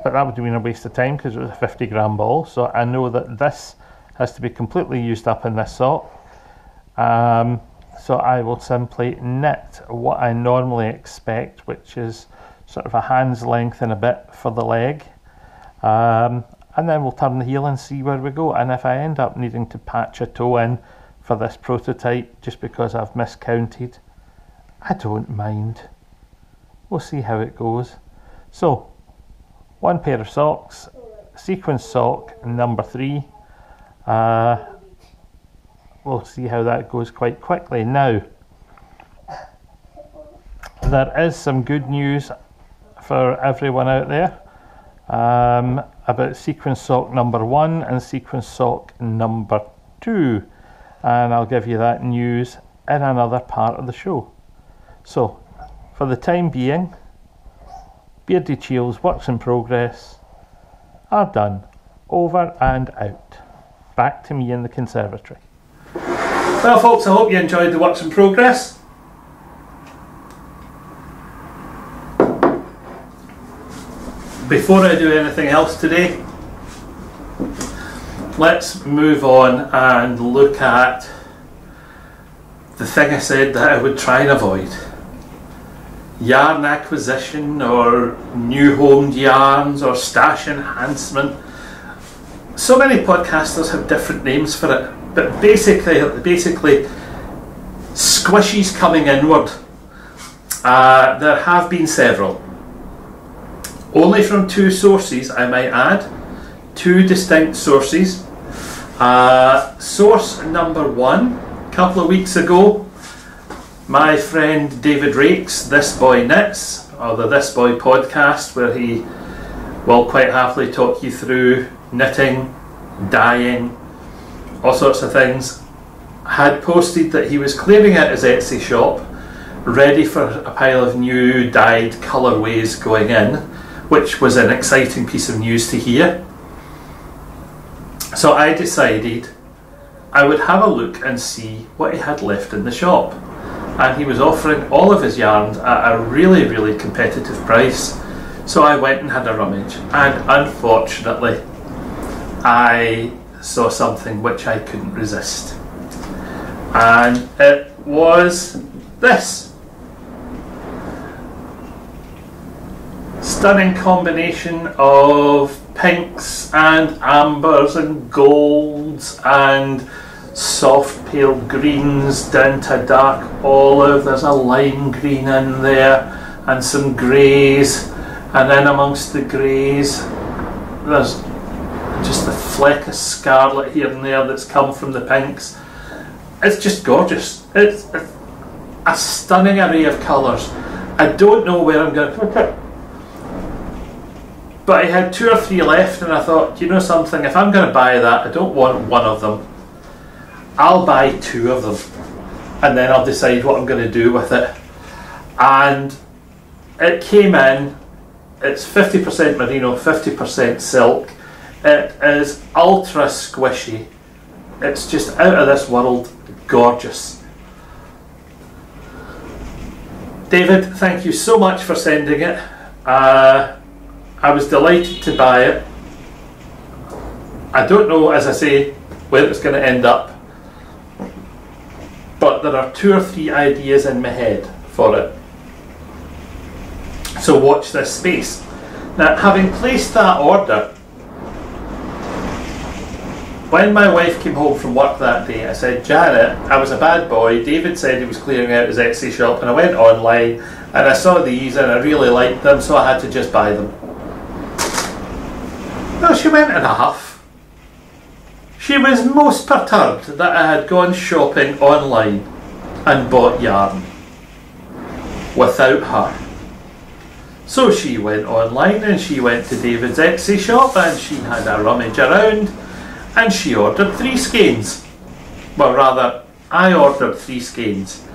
but that would have been a waste of time because it was a 50-gram ball. So I know that this has to be completely used up in this sock. So I will simply knit what I normally expect, which is sort of a hand's length and a bit for the leg. And then we'll turn the heel and see where we go. And if I end up needing to patch a toe in for this prototype just because I've miscounted, I don't mind. We'll see how it goes. So, 1 pair of socks, sequence sock number 3. We'll see how that goes quite quickly. Now, there is some good news for everyone out there about sequence sock number 1 and sequence sock number 2, and I'll give you that news in another part of the show. So, for the time being, Beardychiel's works in progress are done. Over and out. Back to me in the conservatory. Well folks, I hope you enjoyed the works in progress. Before I do anything else today, let's move on and look at the thing I said that I would try and avoid. Yarn acquisition, or new homed yarns, or stash enhancement. So many podcasters have different names for it, but basically squishies coming inward. There have been several. Only from 2 sources, I might add. 2 distinct sources. Source number 1, a couple of weeks ago, my friend David Rake's This Boy Knits, or the This Boy podcast, where he will quite happily talk you through knitting, dyeing, all sorts of things, had posted that he was clearing out his Etsy shop, ready for a pile of new dyed colourways going in, which was an exciting piece of news to hear. So I decided I would have a look and see what he had left in the shop. And he was offering all of his yarns at a really, really competitive price. So I went and had a rummage, and unfortunately I saw something which I couldn't resist. And it was this. Stunning combination of pinks and ambers and golds and soft pale greens down to dark olive. There's a lime green in there and some greys, and then amongst the greys there's just a fleck of scarlet here and there that's come from the pinks. It's just gorgeous. It's a stunning array of colours. I don't know where I'm going to put it, but I had 2 or 3 left, and I thought, do you know something, if I'm going to buy that, I don't want one of them. I'll buy 2 of them, and then I'll decide what I'm going to do with it. And it came in, it's 50% merino, 50% silk. It is ultra squishy. It's just out of this world gorgeous. David, thank you so much for sending it. I was delighted to buy it. I don't know, as I say, where it's going to end up, but there are 2 or 3 ideas in my head for it. So watch this space. Now, having placed that order, when my wife came home from work that day, I said, Janet, I was a bad boy. David said he was clearing out his Etsy shop, and I went online and I saw these and I really liked them, so I had to just buy them. No, she went in a huff. She was most perturbed that I had gone shopping online and bought yarn without her. So she went online and she went to David's Etsy shop and she had a rummage around and she ordered 3 skeins. Well, rather, I ordered 3 skeins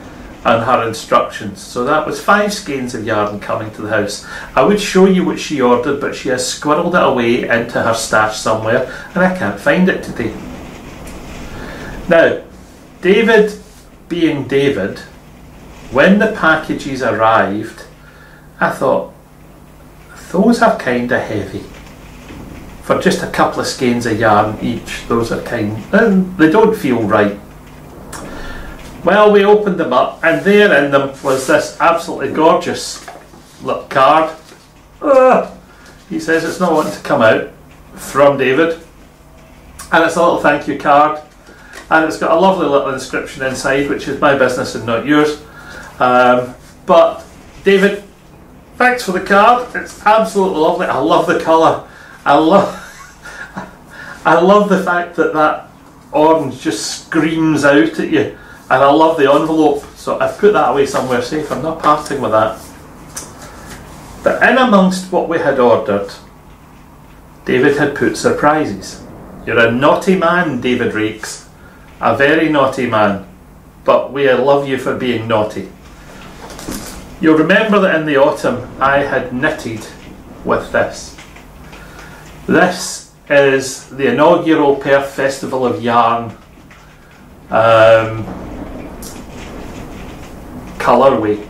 on her instructions. So that was 5 skeins of yarn coming to the house. I would show you what she ordered, but she has squirreled it away into her stash somewhere and I can't find it today. Now, David being David, when the packages arrived, I thought, those are kind of heavy. For just a couple of skeins of yarn each, those are they don't feel right. Well, we opened them up and there in them was this absolutely gorgeous little card. He says it's not wanting to come out, from David. And it's a little thank you card. And it's got a lovely little inscription inside, which is my business and not yours. But David, thanks for the card. It's absolutely lovely. I love the colour. I love the fact that that orange just screams out at you, and I love the envelope, so I've put that away somewhere safe. I'm not parting with that. But in amongst what we had ordered, David had put surprises. You're a naughty man, David Rakes. A very naughty man, but we love you for being naughty. You'll remember that in the autumn I had knitted with this. This is the inaugural Perth Festival of Yarn colourway,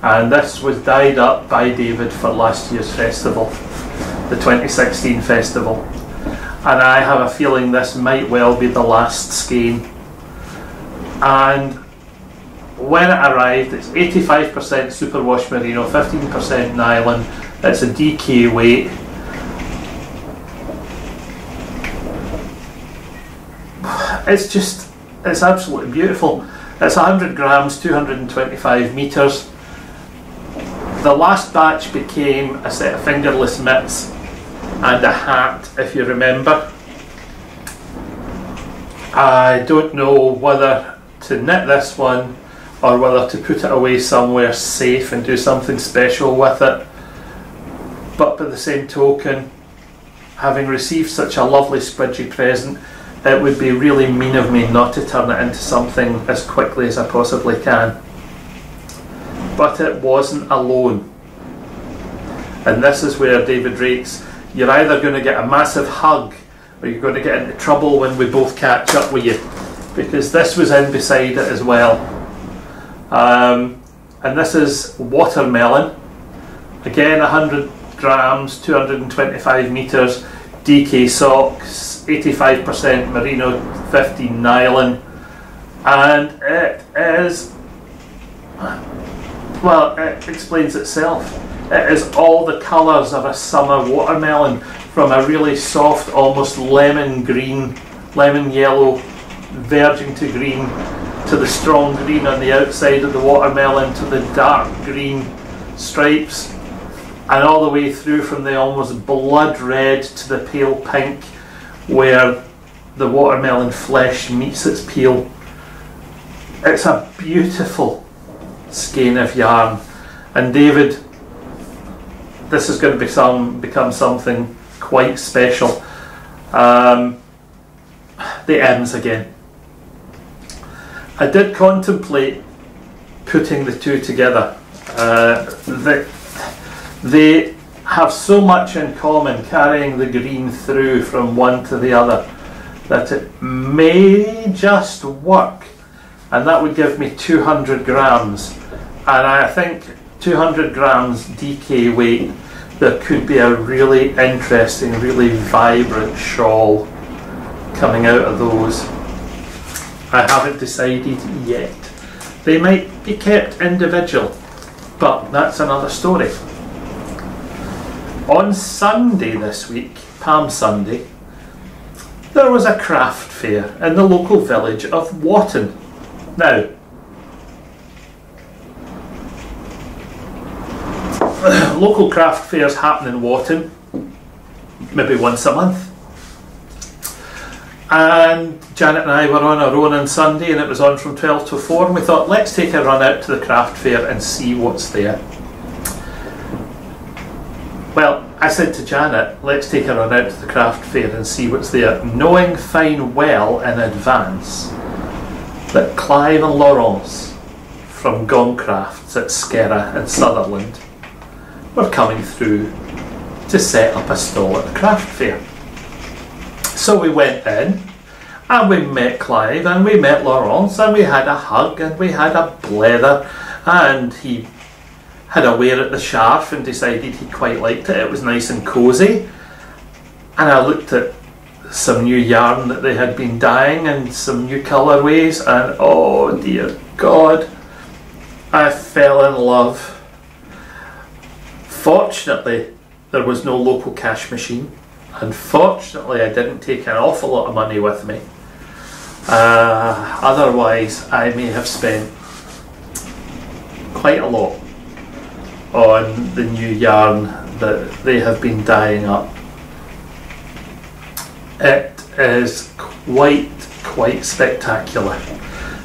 and this was dyed up by David for last year's festival, the 2016 festival, and I have a feeling this might well be the last skein. And when it arrived, it's 85% superwash merino, 15% nylon. It's a DK weight. It's absolutely beautiful. It's 100 grams, 225 metres. The last batch became a set of fingerless mitts and a hat, if you remember. I don't know whether to knit this one or whether to put it away somewhere safe and do something special with it. But by the same token, having received such a lovely squidgy present, it would be really mean of me not to turn it into something as quickly as I possibly can. but it wasn't alone. And this is where David rates, you're either going to get a massive hug or you're going to get into trouble when we both catch up with you, because this was in beside it as well. And this is watermelon, again 100 grams, 225 metres, DK socks, 85% merino, 50 nylon, and it is, well, it explains itself. It is all the colours of a summer watermelon, from a really soft, almost lemon green, lemon yellow, verging to green, to the strong green on the outside of the watermelon, to the dark green stripes, and all the way through from the almost blood red to the pale pink, where the watermelon flesh meets its peel. It's a beautiful skein of yarn, and David, this is going to become something quite special. The ends again. I did contemplate putting the two together. They have so much in common, carrying the green through from one to the other, that it may just work, and that would give me 200 grams. And I think 200 grams DK weight, there could be a really interesting, really vibrant shawl coming out of those. I haven't decided yet. They might be kept individual, but that's another story. On Sunday this week, Palm Sunday, there was a craft fair in the local village of Wotton. Now, local craft fairs happen in Wotton maybe once a month, and Janet and I were on our own on Sunday, and it was on from 12 to 4, and we thought, let's take a run out to the craft fair and see what's there. Well, I said to Janet, let's take a run out to the craft fair and see what's there, knowing fine well in advance that Clive and Laurence from Gong Crafts at Skerra and Sutherland were coming through to set up a stall at the craft fair. So we went in and we met Clive and we met Laurence, and we had a hug and we had a blether, and he had a wear at the scarf and decided he quite liked it. It was nice and cosy, and I looked at some new yarn that they had been dyeing and some new colourways, and oh dear God, I fell in love. Fortunately, there was no local cash machine. Unfortunately, I didn't take an awful lot of money with me. Otherwise, I may have spent quite a lot on the new yarn that they have been dyeing up. It is quite spectacular.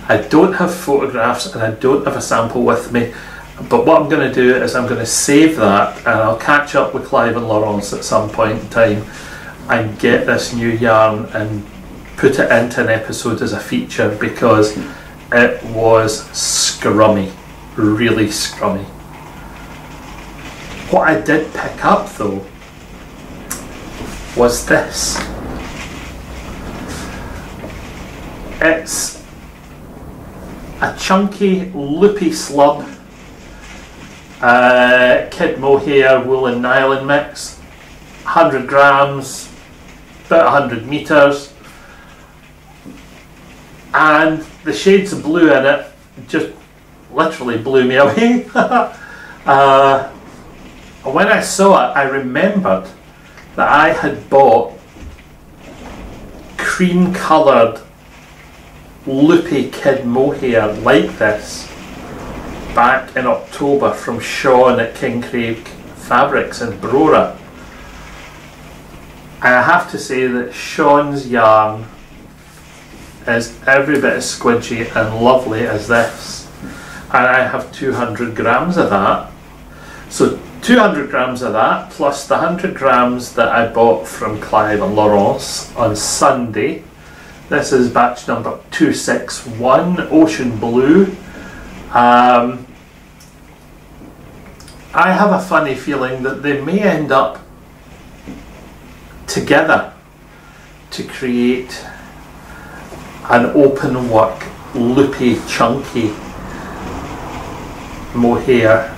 I don't have photographs and I don't have a sample with me, but what I'm going to do is I'm going to save that, and I'll catch up with Clive and Laurence at some point in time and get this new yarn and put it into an episode as a feature, because it was scrummy, really scrummy. What I did pick up though was this. It's a chunky, loopy slub, kid mohair woolen nylon mix, 100 grams, about 100 metres, and the shades of blue in it just literally blew me away. When I saw it, I remembered that I had bought cream coloured loopy kid mohair like this back in October from Sean at King Craig Fabrics in Brora. And I have to say that Sean's yarn is every bit as squidgy and lovely as this, and I have 200 grams of that. So 200 grams of that plus the 100 grams that I bought from Clive and Laurence on Sunday. This is batch number 261, Ocean Blue. I have a funny feeling that they may end up together to create an open work, loopy, chunky mohair.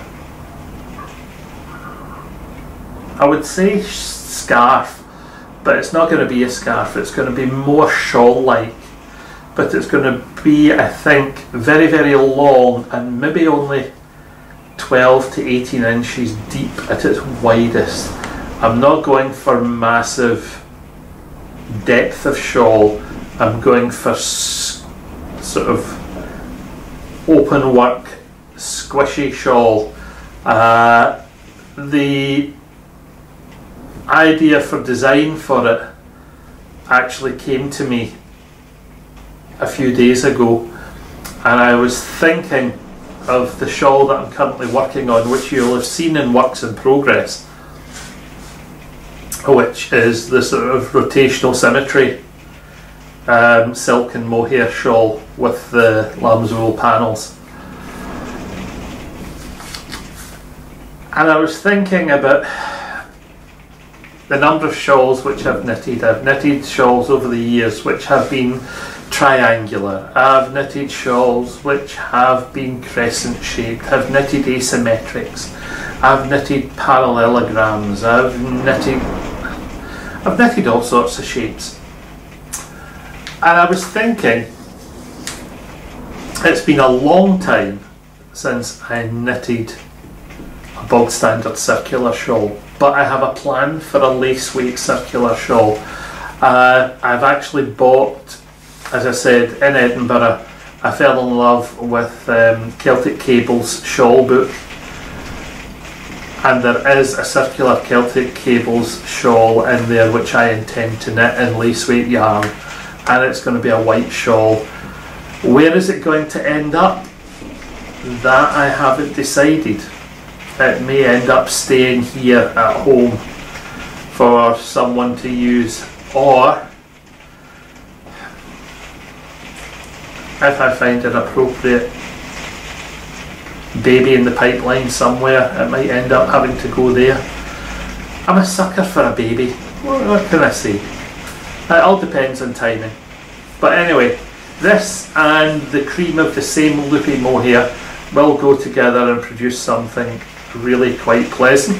I would say scarf, but it's not going to be a scarf, it's going to be more shawl-like, but it's going to be, I think, very, very long and maybe only 12 to 18 inches deep at its widest. I'm not going for massive depth of shawl, I'm going for sort of open work, squishy shawl. The idea for design for it actually came to me a few days ago, and I was thinking of the shawl that I'm currently working on, which you'll have seen in Works in Progress, which is the sort of rotational symmetry silk and mohair shawl with the lamb's wool panels. And I was thinking about the number of shawls which I've knitted. I've knitted shawls over the years which have been triangular. I've knitted shawls which have been crescent shaped. I've knitted asymmetrics. I've knitted parallelograms. I've knitted all sorts of shapes. And I was thinking, it's been a long time since I knitted a bog standard circular shawl, but I have a plan for a lace weight circular shawl. I've actually bought, as I said, in Edinburgh, I fell in love with Celtic Cables shawl book, and there is a circular Celtic Cables shawl in there which I intend to knit in lace weight yarn, and it's going to be a white shawl. Where is it going to end up? That I haven't decided. It may end up staying here at home for someone to use, or if I find an appropriate baby in the pipeline somewhere, it might end up having to go there. I'm a sucker for a baby. What can I say? It all depends on timing. But anyway, this and the cream of the same loopy mohair will go together and produce something really quite pleasant,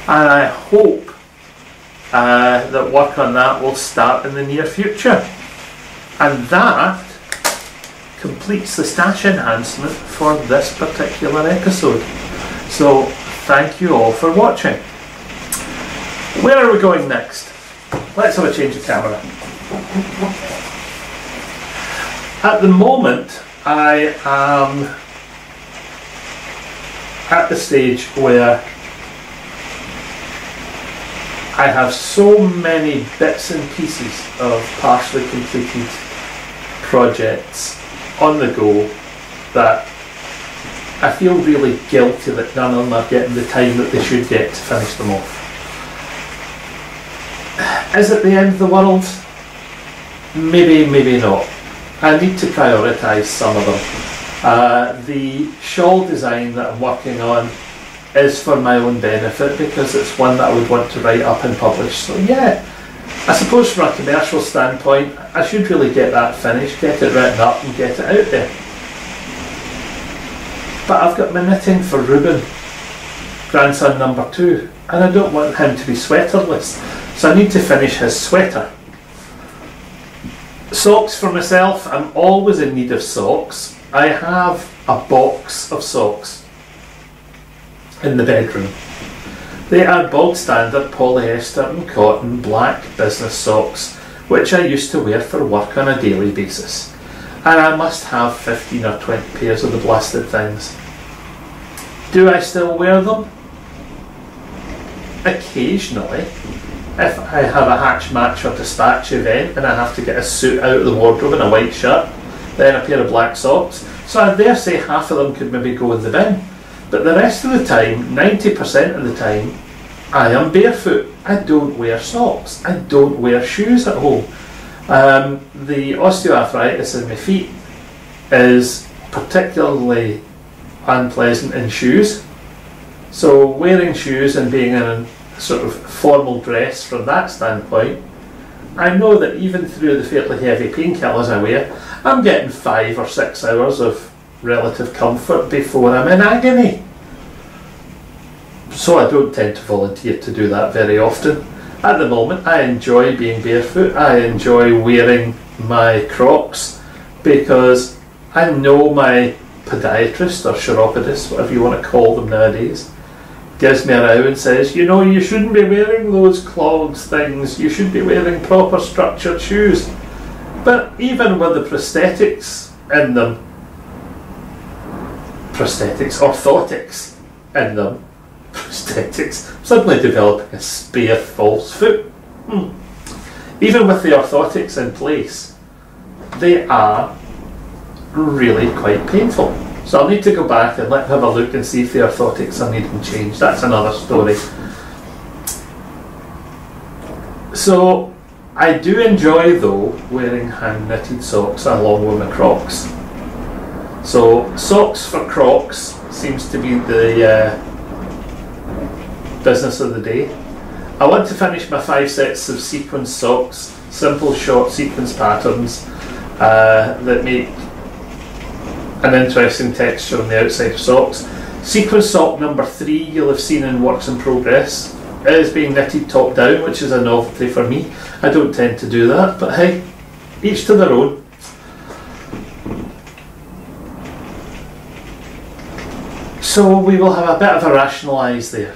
and I hope that work on that will start in the near future. And that completes the stash enhancement for this particular episode. So thank you all for watching. Where are we going next? Let's have a change of camera. At the moment I am at the stage where I have so many bits and pieces of partially completed projects on the go that I feel really guilty that none of them are getting the time that they should get to finish them off. Is it the end of the world? Maybe, maybe not. I need to prioritise some of them. The shawl design that I'm working on is for my own benefit because it's one that I would want to write up and publish. So yeah, I suppose from a commercial standpoint, I should really get that finished, get it written up and get it out there. But I've got my knitting for Ruben, grandson number 2, and I don't want him to be sweaterless. So I need to finish his sweater. Socks for myself, I'm always in need of socks. I have a box of socks in the bedroom. They are bog standard polyester and cotton black business socks, which I used to wear for work on a daily basis. And I must have 15 or 20 pairs of the blasted things. Do I still wear them? Occasionally. If I have a hatch match or dispatch event and I have to get a suit out of the wardrobe and a white shirt, then a pair of black socks. So I dare say half of them could maybe go in the bin. But the rest of the time, 90% of the time, I am barefoot. I don't wear socks. I don't wear shoes at home. The osteoarthritis in my feet is particularly unpleasant in shoes. So wearing shoes and being in a sort of formal dress from that standpoint, I know that even through the fairly heavy painkillers I wear, I'm getting 5 or 6 hours of relative comfort before I'm in agony. So I don't tend to volunteer to do that very often. At the moment, I enjoy being barefoot. I enjoy wearing my Crocs because I know my podiatrist or chiropodist, whatever you want to call them nowadays, gives me a row and says, you know, you shouldn't be wearing those clogs things, you should be wearing proper structured shoes. But even with the prosthetics in them, orthotics in them, prosthetics, suddenly developing a spare false foot. Even with the orthotics in place, they are really quite painful. So I'll need to go back and have a look and see if the orthotics are needing change. That's another story. So I do enjoy though wearing hand knitted socks along with my Crocs. So socks for Crocs seems to be the business of the day. I want to finish my 5 sets of sequence socks, simple short sequence patterns that make an interesting texture on the outside of socks. Sequence sock number 3 you'll have seen in Works in Progress is being knitted top down, which is a novelty for me. I don't tend to do that, but hey, each to their own. So we will have a bit of a rationalise there.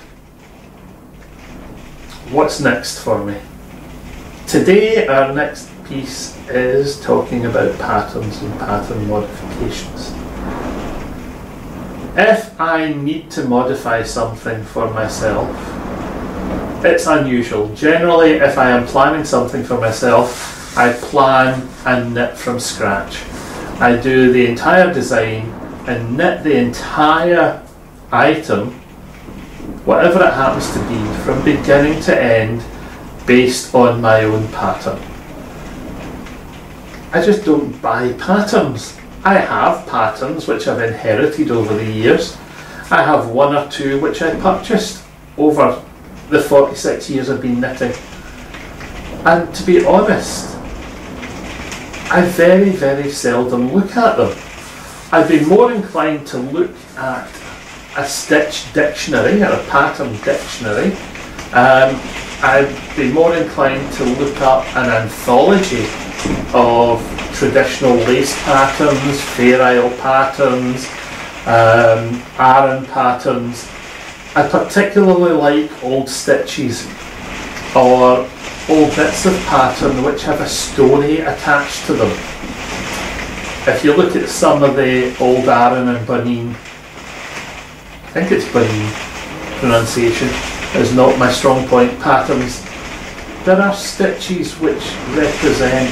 What's next for me? Today our next piece is talking about patterns and pattern modifications. If I need to modify something for myself, it's unusual. Generally, if I am planning something for myself, I plan and knit from scratch. I do the entire design and knit the entire item, whatever it happens to be, from beginning to end, based on my own pattern. I just don't buy patterns. I have patterns which I've inherited over the years. I have 1 or 2 which I purchased over the 46 years I've been knitting. And to be honest, I very, very seldom look at them. I'd be more inclined to look at a stitch dictionary or a pattern dictionary. I'd be more inclined to look up an anthology of traditional lace patterns, Fair Isle patterns, Aran patterns. I particularly like old stitches or old bits of pattern which have a story attached to them. If you look at some of the old Aran and Buneen, I think it's Buneen pronunciation, is not my strong point, patterns, there are stitches which represent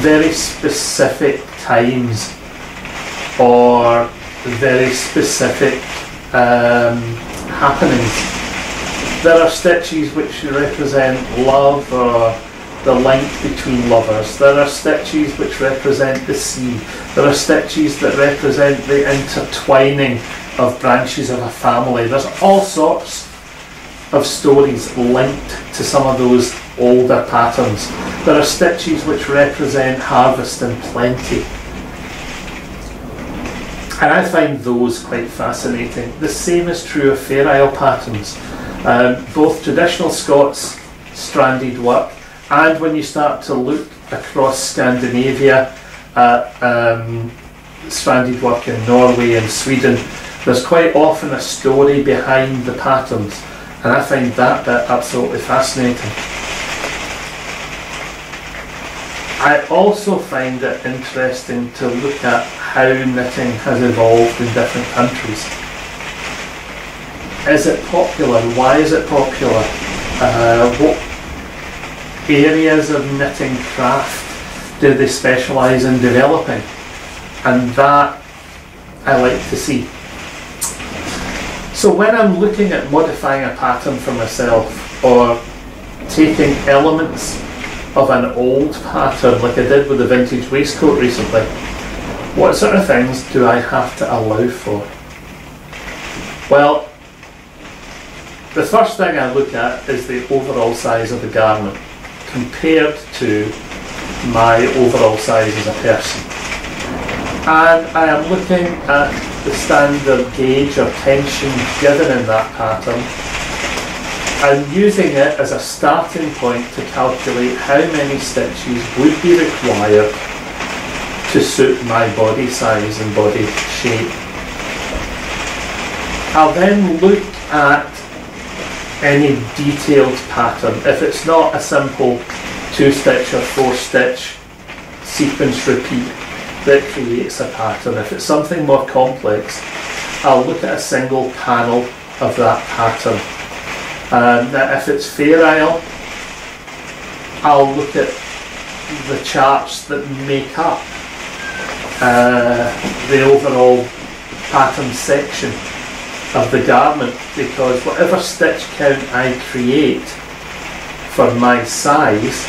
very specific times or very specific happenings. There are stitches which represent love or the link between lovers. There are stitches which represent the sea. There are stitches that represent the intertwining of branches of a family. There's all sorts of stories linked to some of those older patterns. There are stitches which represent harvest and plenty. And I find those quite fascinating. The same is true of Fair Isle patterns. Both traditional Scots stranded work, and when you start to look across Scandinavia at stranded work in Norway and Sweden, there's quite often a story behind the patterns, and I find that bit absolutely fascinating. I also find it interesting to look at how knitting has evolved in different countries. Is it popular? Why is it popular? What areas of knitting craft do they specialise in developing? And that I like to see. So when I'm looking at modifying a pattern for myself or taking elements of an old pattern like I did with the vintage waistcoat recently, what sort of things do I have to allow for? Well, The first thing I look at is the overall size of the garment compared to my overall size as a person. And I am looking at the standard gauge or tension given in that pattern and using it as a starting point to calculate how many stitches would be required to suit my body size and body shape. I'll then look at any detailed pattern. If it's not a simple 2-stitch or 4-stitch sequence repeat that creates a pattern, if it's something more complex, I'll look at a single panel of that pattern. And if it's Beardychiel, I'll look at the charts that make up the overall pattern section of the garment, because whatever stitch count I create for my size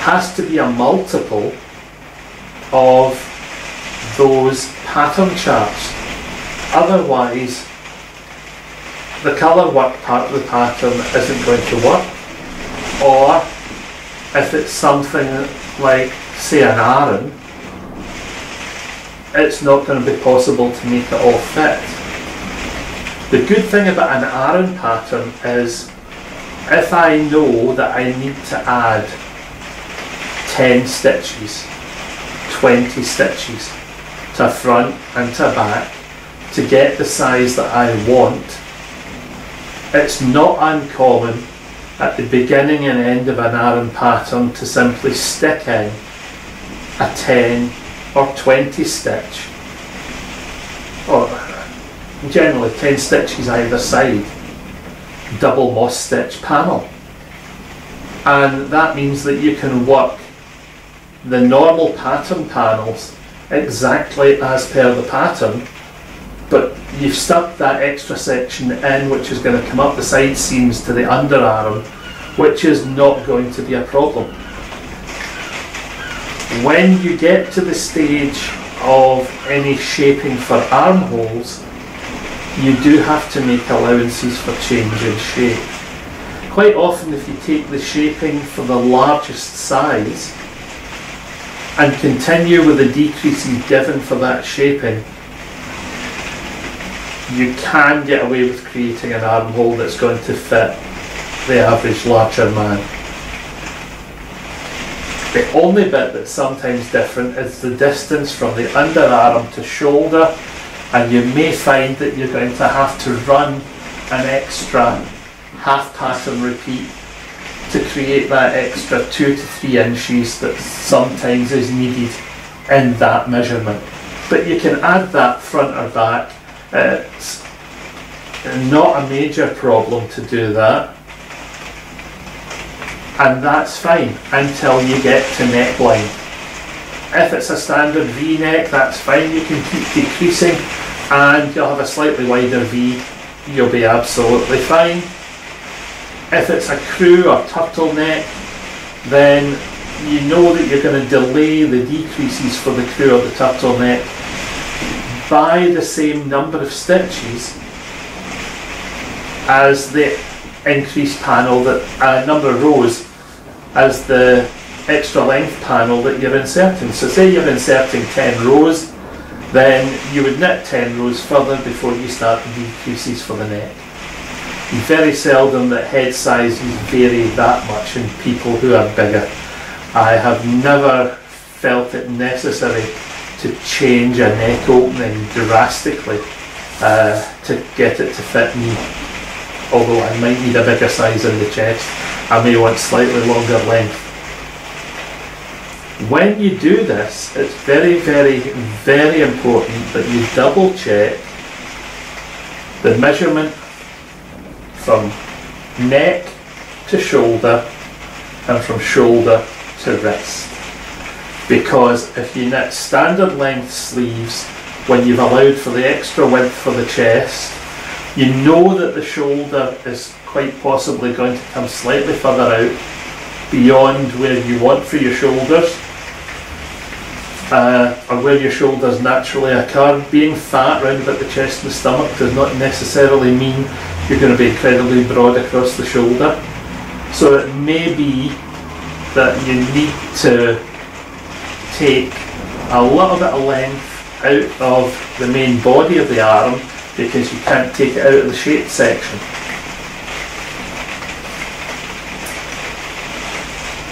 has to be a multiple of those pattern charts. Otherwise the colour work part of the pattern isn't going to work, or if it's something like, say, an Aran, it's not going to be possible to make it all fit. The good thing about an Aran pattern is if I know that I need to add 10 stitches, 20 stitches to front and to back to get the size that I want, it's not uncommon at the beginning and end of an Aran pattern to simply stick in a 10 or 20 stitch, or generally 10 stitches either side, double moss stitch panel. And that means that you can work the normal pattern panels exactly as per the pattern, but you've stuck that extra section in which is going to come up the side seams to the underarm, which is not going to be a problem. When you get to the stage of any shaping for armholes, you do have to make allowances for change in shape. Quite often, if you take the shaping for the largest size and continue with the decreases given for that shaping, you can get away with creating an armhole that's going to fit the average larger man. The only bit that's sometimes different is the distance from the underarm to shoulder, and you may find that you're going to have to run an extra half pattern repeat to create that extra 2 to 3 inches that sometimes is needed in that measurement. But you can add that front or back. It's not a major problem to do that, and that's fine until you get to neckline. If it's a standard V-neck, that's fine, you can keep decreasing and you'll have a slightly wider V, you'll be absolutely fine. If it's a crew or turtleneck, then you know that you're going to delay the decreases for the crew or the turtleneck by the same number of stitches as the increased panel, that number of rows, as the extra length panel that you're inserting. So say you're inserting 10 rows, then you would knit 10 rows further before you start the decreases for the neck. Very seldom that head sizes vary that much in people who are bigger. I have never felt it necessary to change a neck opening drastically to get it to fit me. Although I might need a bigger size in the chest, I may want slightly longer length. When you do this, it's very, very, very important that you double check the measurement from neck to shoulder and from shoulder to wrist. Because if you knit standard length sleeves when you've allowed for the extra width for the chest, you know that the shoulder is quite possibly going to come slightly further out beyond where you want for your shoulders, or where your shoulders naturally occur. Being fat round about the chest and the stomach does not necessarily mean you're going to be incredibly broad across the shoulder. So it may be that you need to take a little bit of length out of the main body of the arm because you can't take it out of the shaped section.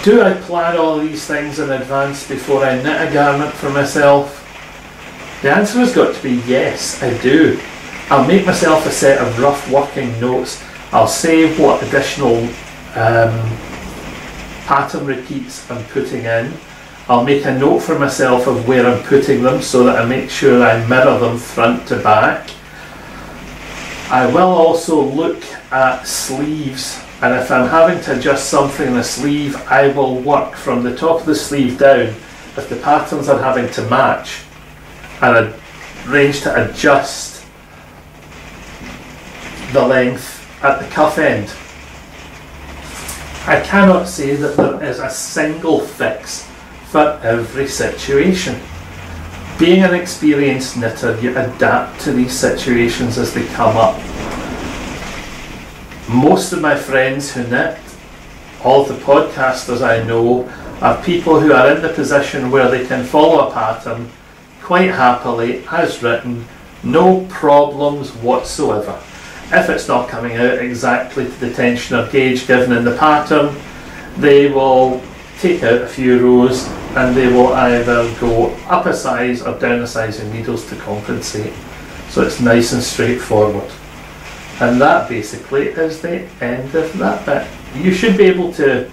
Do I plan all these things in advance before I knit a garment for myself? The answer has got to be yes, I do. I'll make myself a set of rough working notes. I'll save what additional pattern repeats I'm putting in. I'll make a note for myself of where I'm putting them so that I make sure I mirror them front to back. I will also look at sleeves, and if I'm having to adjust something in a sleeve, I will work from the top of the sleeve down if the patterns are having to match, and arrange to adjust the length at the cuff end. I cannot say that there is a single fix for every situation. Being an experienced knitter, you adapt to these situations as they come up. Most of my friends who knit, all the podcasters I know, are people who are in the position where they can follow a pattern quite happily, as written, no problems whatsoever. If it's not coming out exactly to the tension or gauge given in the pattern, they will take out a few rows and they will either go up a size or down a size in needles to compensate. So it's nice and straightforward. And that basically is the end of that bit. You should be able to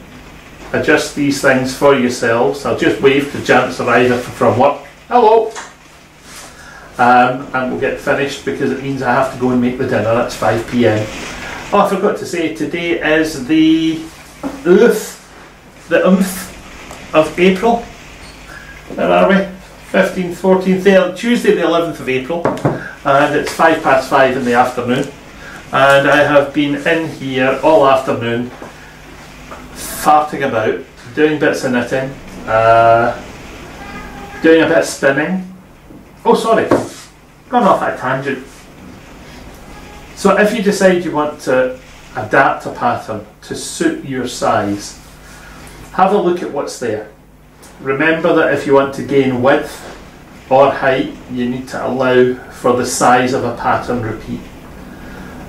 adjust these things for yourselves. I'll just wave to Janet's arrival from work. Hello! And we'll get finished because it means I have to go and make the dinner. It's 5 p.m. Oh, I forgot to say, today is the oomph of April. Where are we? 15th, 14th, Tuesday the 11th of April, and it's 5:05 in the afternoon, and I have been in here all afternoon farting about, doing bits of knitting, doing a bit of spinning. Oh, sorry, gone off at a tangent. So if you decide you want to adapt a pattern to suit your size, have a look at what's there. Remember that if you want to gain width or height, you need to allow for the size of a pattern repeat.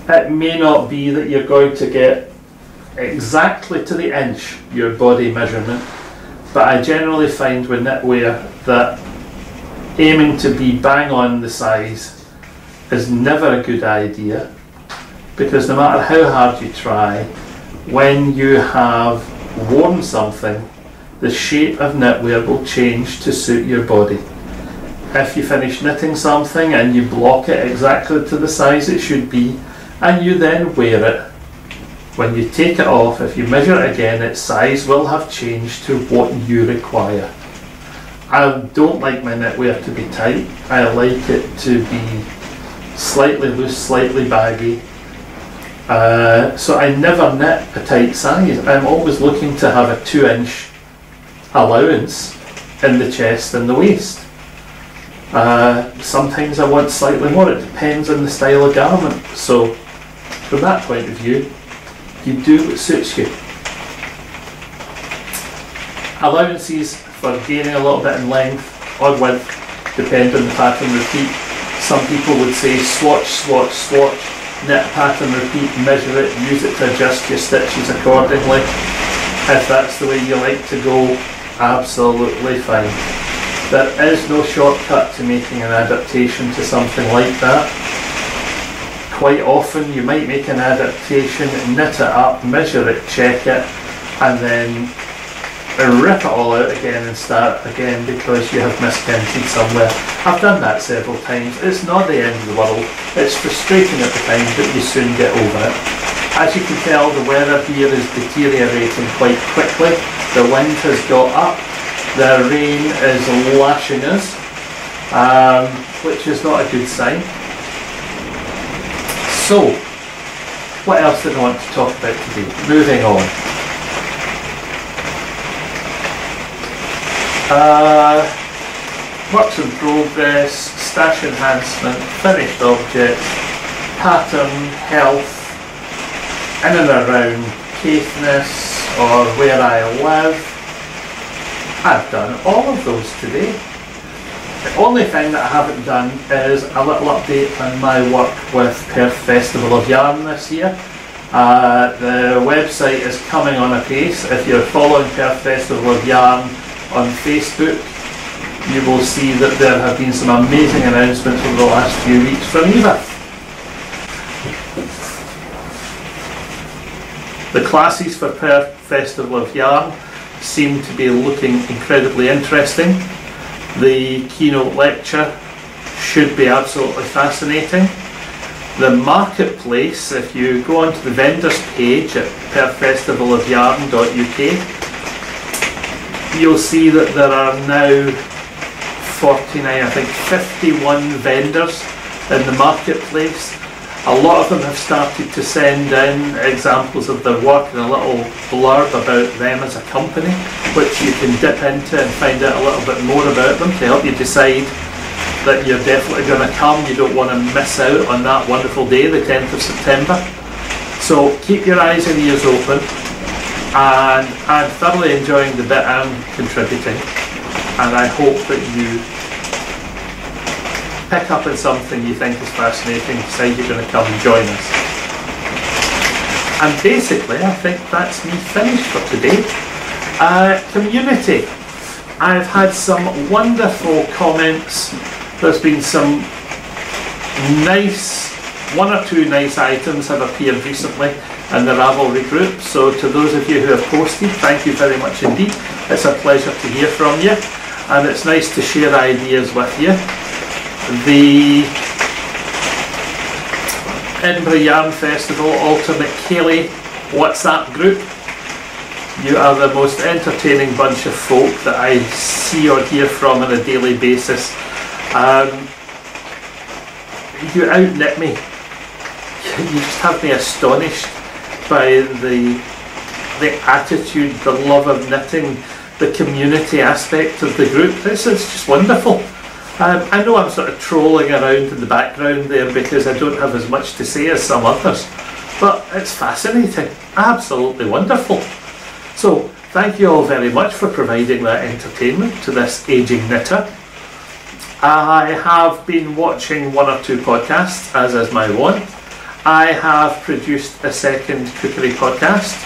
It may not be that you're going to get exactly to the inch your body measurement, but I generally find with knitwear that aiming to be bang on the size is never a good idea, because no matter how hard you try, when you have worn something, the shape of knitwear will change to suit your body. If you finish knitting something and you block it exactly to the size it should be, and you then wear it, when you take it off, if you measure it again, its size will have changed to what you require. I don't like my knitwear to be tight. I like it to be slightly loose, slightly baggy. So I never knit a tight size. I'm always looking to have a 2-inch allowance in the chest and the waist. Sometimes I want slightly more. It depends on the style of garment. So from that point of view, you do what suits you. Allowances for gaining a little bit in length or width depend on the pattern repeat. Some people would say swatch, swatch, swatch, knit a pattern repeat, measure it, use it to adjust your stitches accordingly. If that's the way you like to go, absolutely fine. There is no shortcut to making an adaptation to something like that. Quite often you might make an adaptation, knit it up, measure it, check it, and then rip it all out again and start again because you have miscounted somewhere. I've done that several times. It's not the end of the world. It's frustrating at the time, but you soon get over it. As you can tell, the weather here is deteriorating quite quickly. The wind has got up. The rain is lashing us, which is not a good sign. So, what else did I want to talk about today? Moving on. Works in progress, stash enhancement, finished objects, pattern, health, in and around Caithness or where I live. I've done all of those today. The only thing that I haven't done is a little update on my work with Perth Festival of Yarn this year. The website is coming on apace. If you're following Perth Festival of Yarn on Facebook, you will see that there have been some amazing announcements over the last few weeks from Eva. The classes for Perth Festival of Yarn seem to be looking incredibly interesting. The keynote lecture should be absolutely fascinating. The marketplace, if you go onto the vendors page at perthfestivalofyarn.uk, you'll see that there are now 49, I think 51 vendors in the marketplace. A lot of them have started to send in examples of their work and a little blurb about them as a company, which you can dip into and find out a little bit more about them to help you decide that you're definitely going to come. You don't want to miss out on that wonderful day, the 10th of September. So keep your eyes and ears open, and I'm thoroughly enjoying the bit I'm contributing, and I hope that you pick up on something you think is fascinating, decide you're going to come and join us. And basically, I think that's me finished for today. Community. I've had some wonderful comments. There's been some nice, one or two nice items have appeared recently in the Ravelry group. So to those of you who have posted, thank you very much indeed. It's a pleasure to hear from you, and it's nice to share ideas with you. The Edinburgh Yarn Festival Alternate Ceilidh WhatsApp group. You are the most entertaining bunch of folk that I see or hear from on a daily basis. You outknit me. You just have me astonished by the attitude, the love of knitting, the community aspect of the group. This is just wonderful. I know I'm sort of trolling around in the background there because I don't have as much to say as some others, but it's fascinating, absolutely wonderful. So thank you all very much for providing that entertainment to this ageing knitter. I have been watching one or two podcasts, as is my wont. I have produced a second cookery podcast,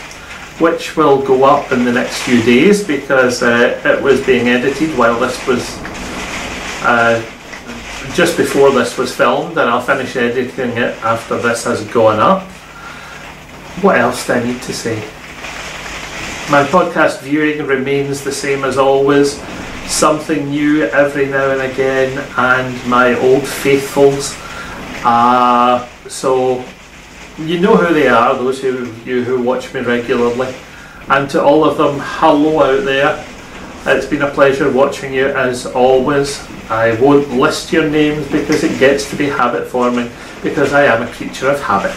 which will go up in the next few days because it was being edited while this was just before this was filmed, and I'll finish editing it after this has gone up. What else do I need to say? My podcast viewing remains the same as always. Something new every now and again, and my old faithfuls. So you know who they are, those who watch me regularly. And to all of them, hello out there. It's been a pleasure watching you as always. I won't list your names because it gets to be habit forming, because I am a creature of habit.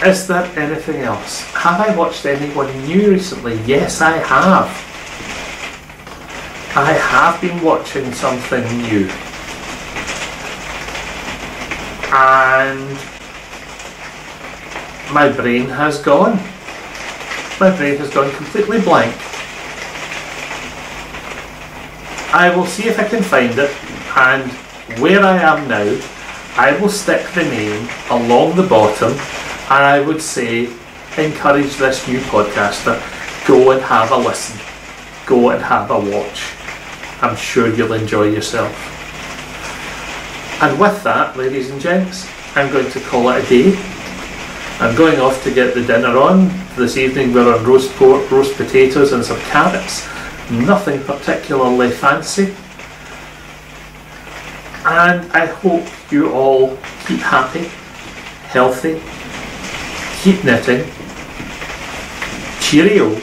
Is there anything else? Have I watched anyone new recently? Yes, I have. I have been watching something new. And my brain has gone. My brain has gone completely blank. I will see if I can find it, and where I am now, I will stick the name along the bottom, and I would say, encourage this new podcaster, go and have a listen, go and have a watch. I'm sure you'll enjoy yourself. And with that, ladies and gents, I'm going to call it a day. I'm going off to get the dinner on. This evening we're on roast pork, roast potatoes and some carrots. Nothing particularly fancy. And I hope you all keep happy, healthy, keep knitting. Cheerio.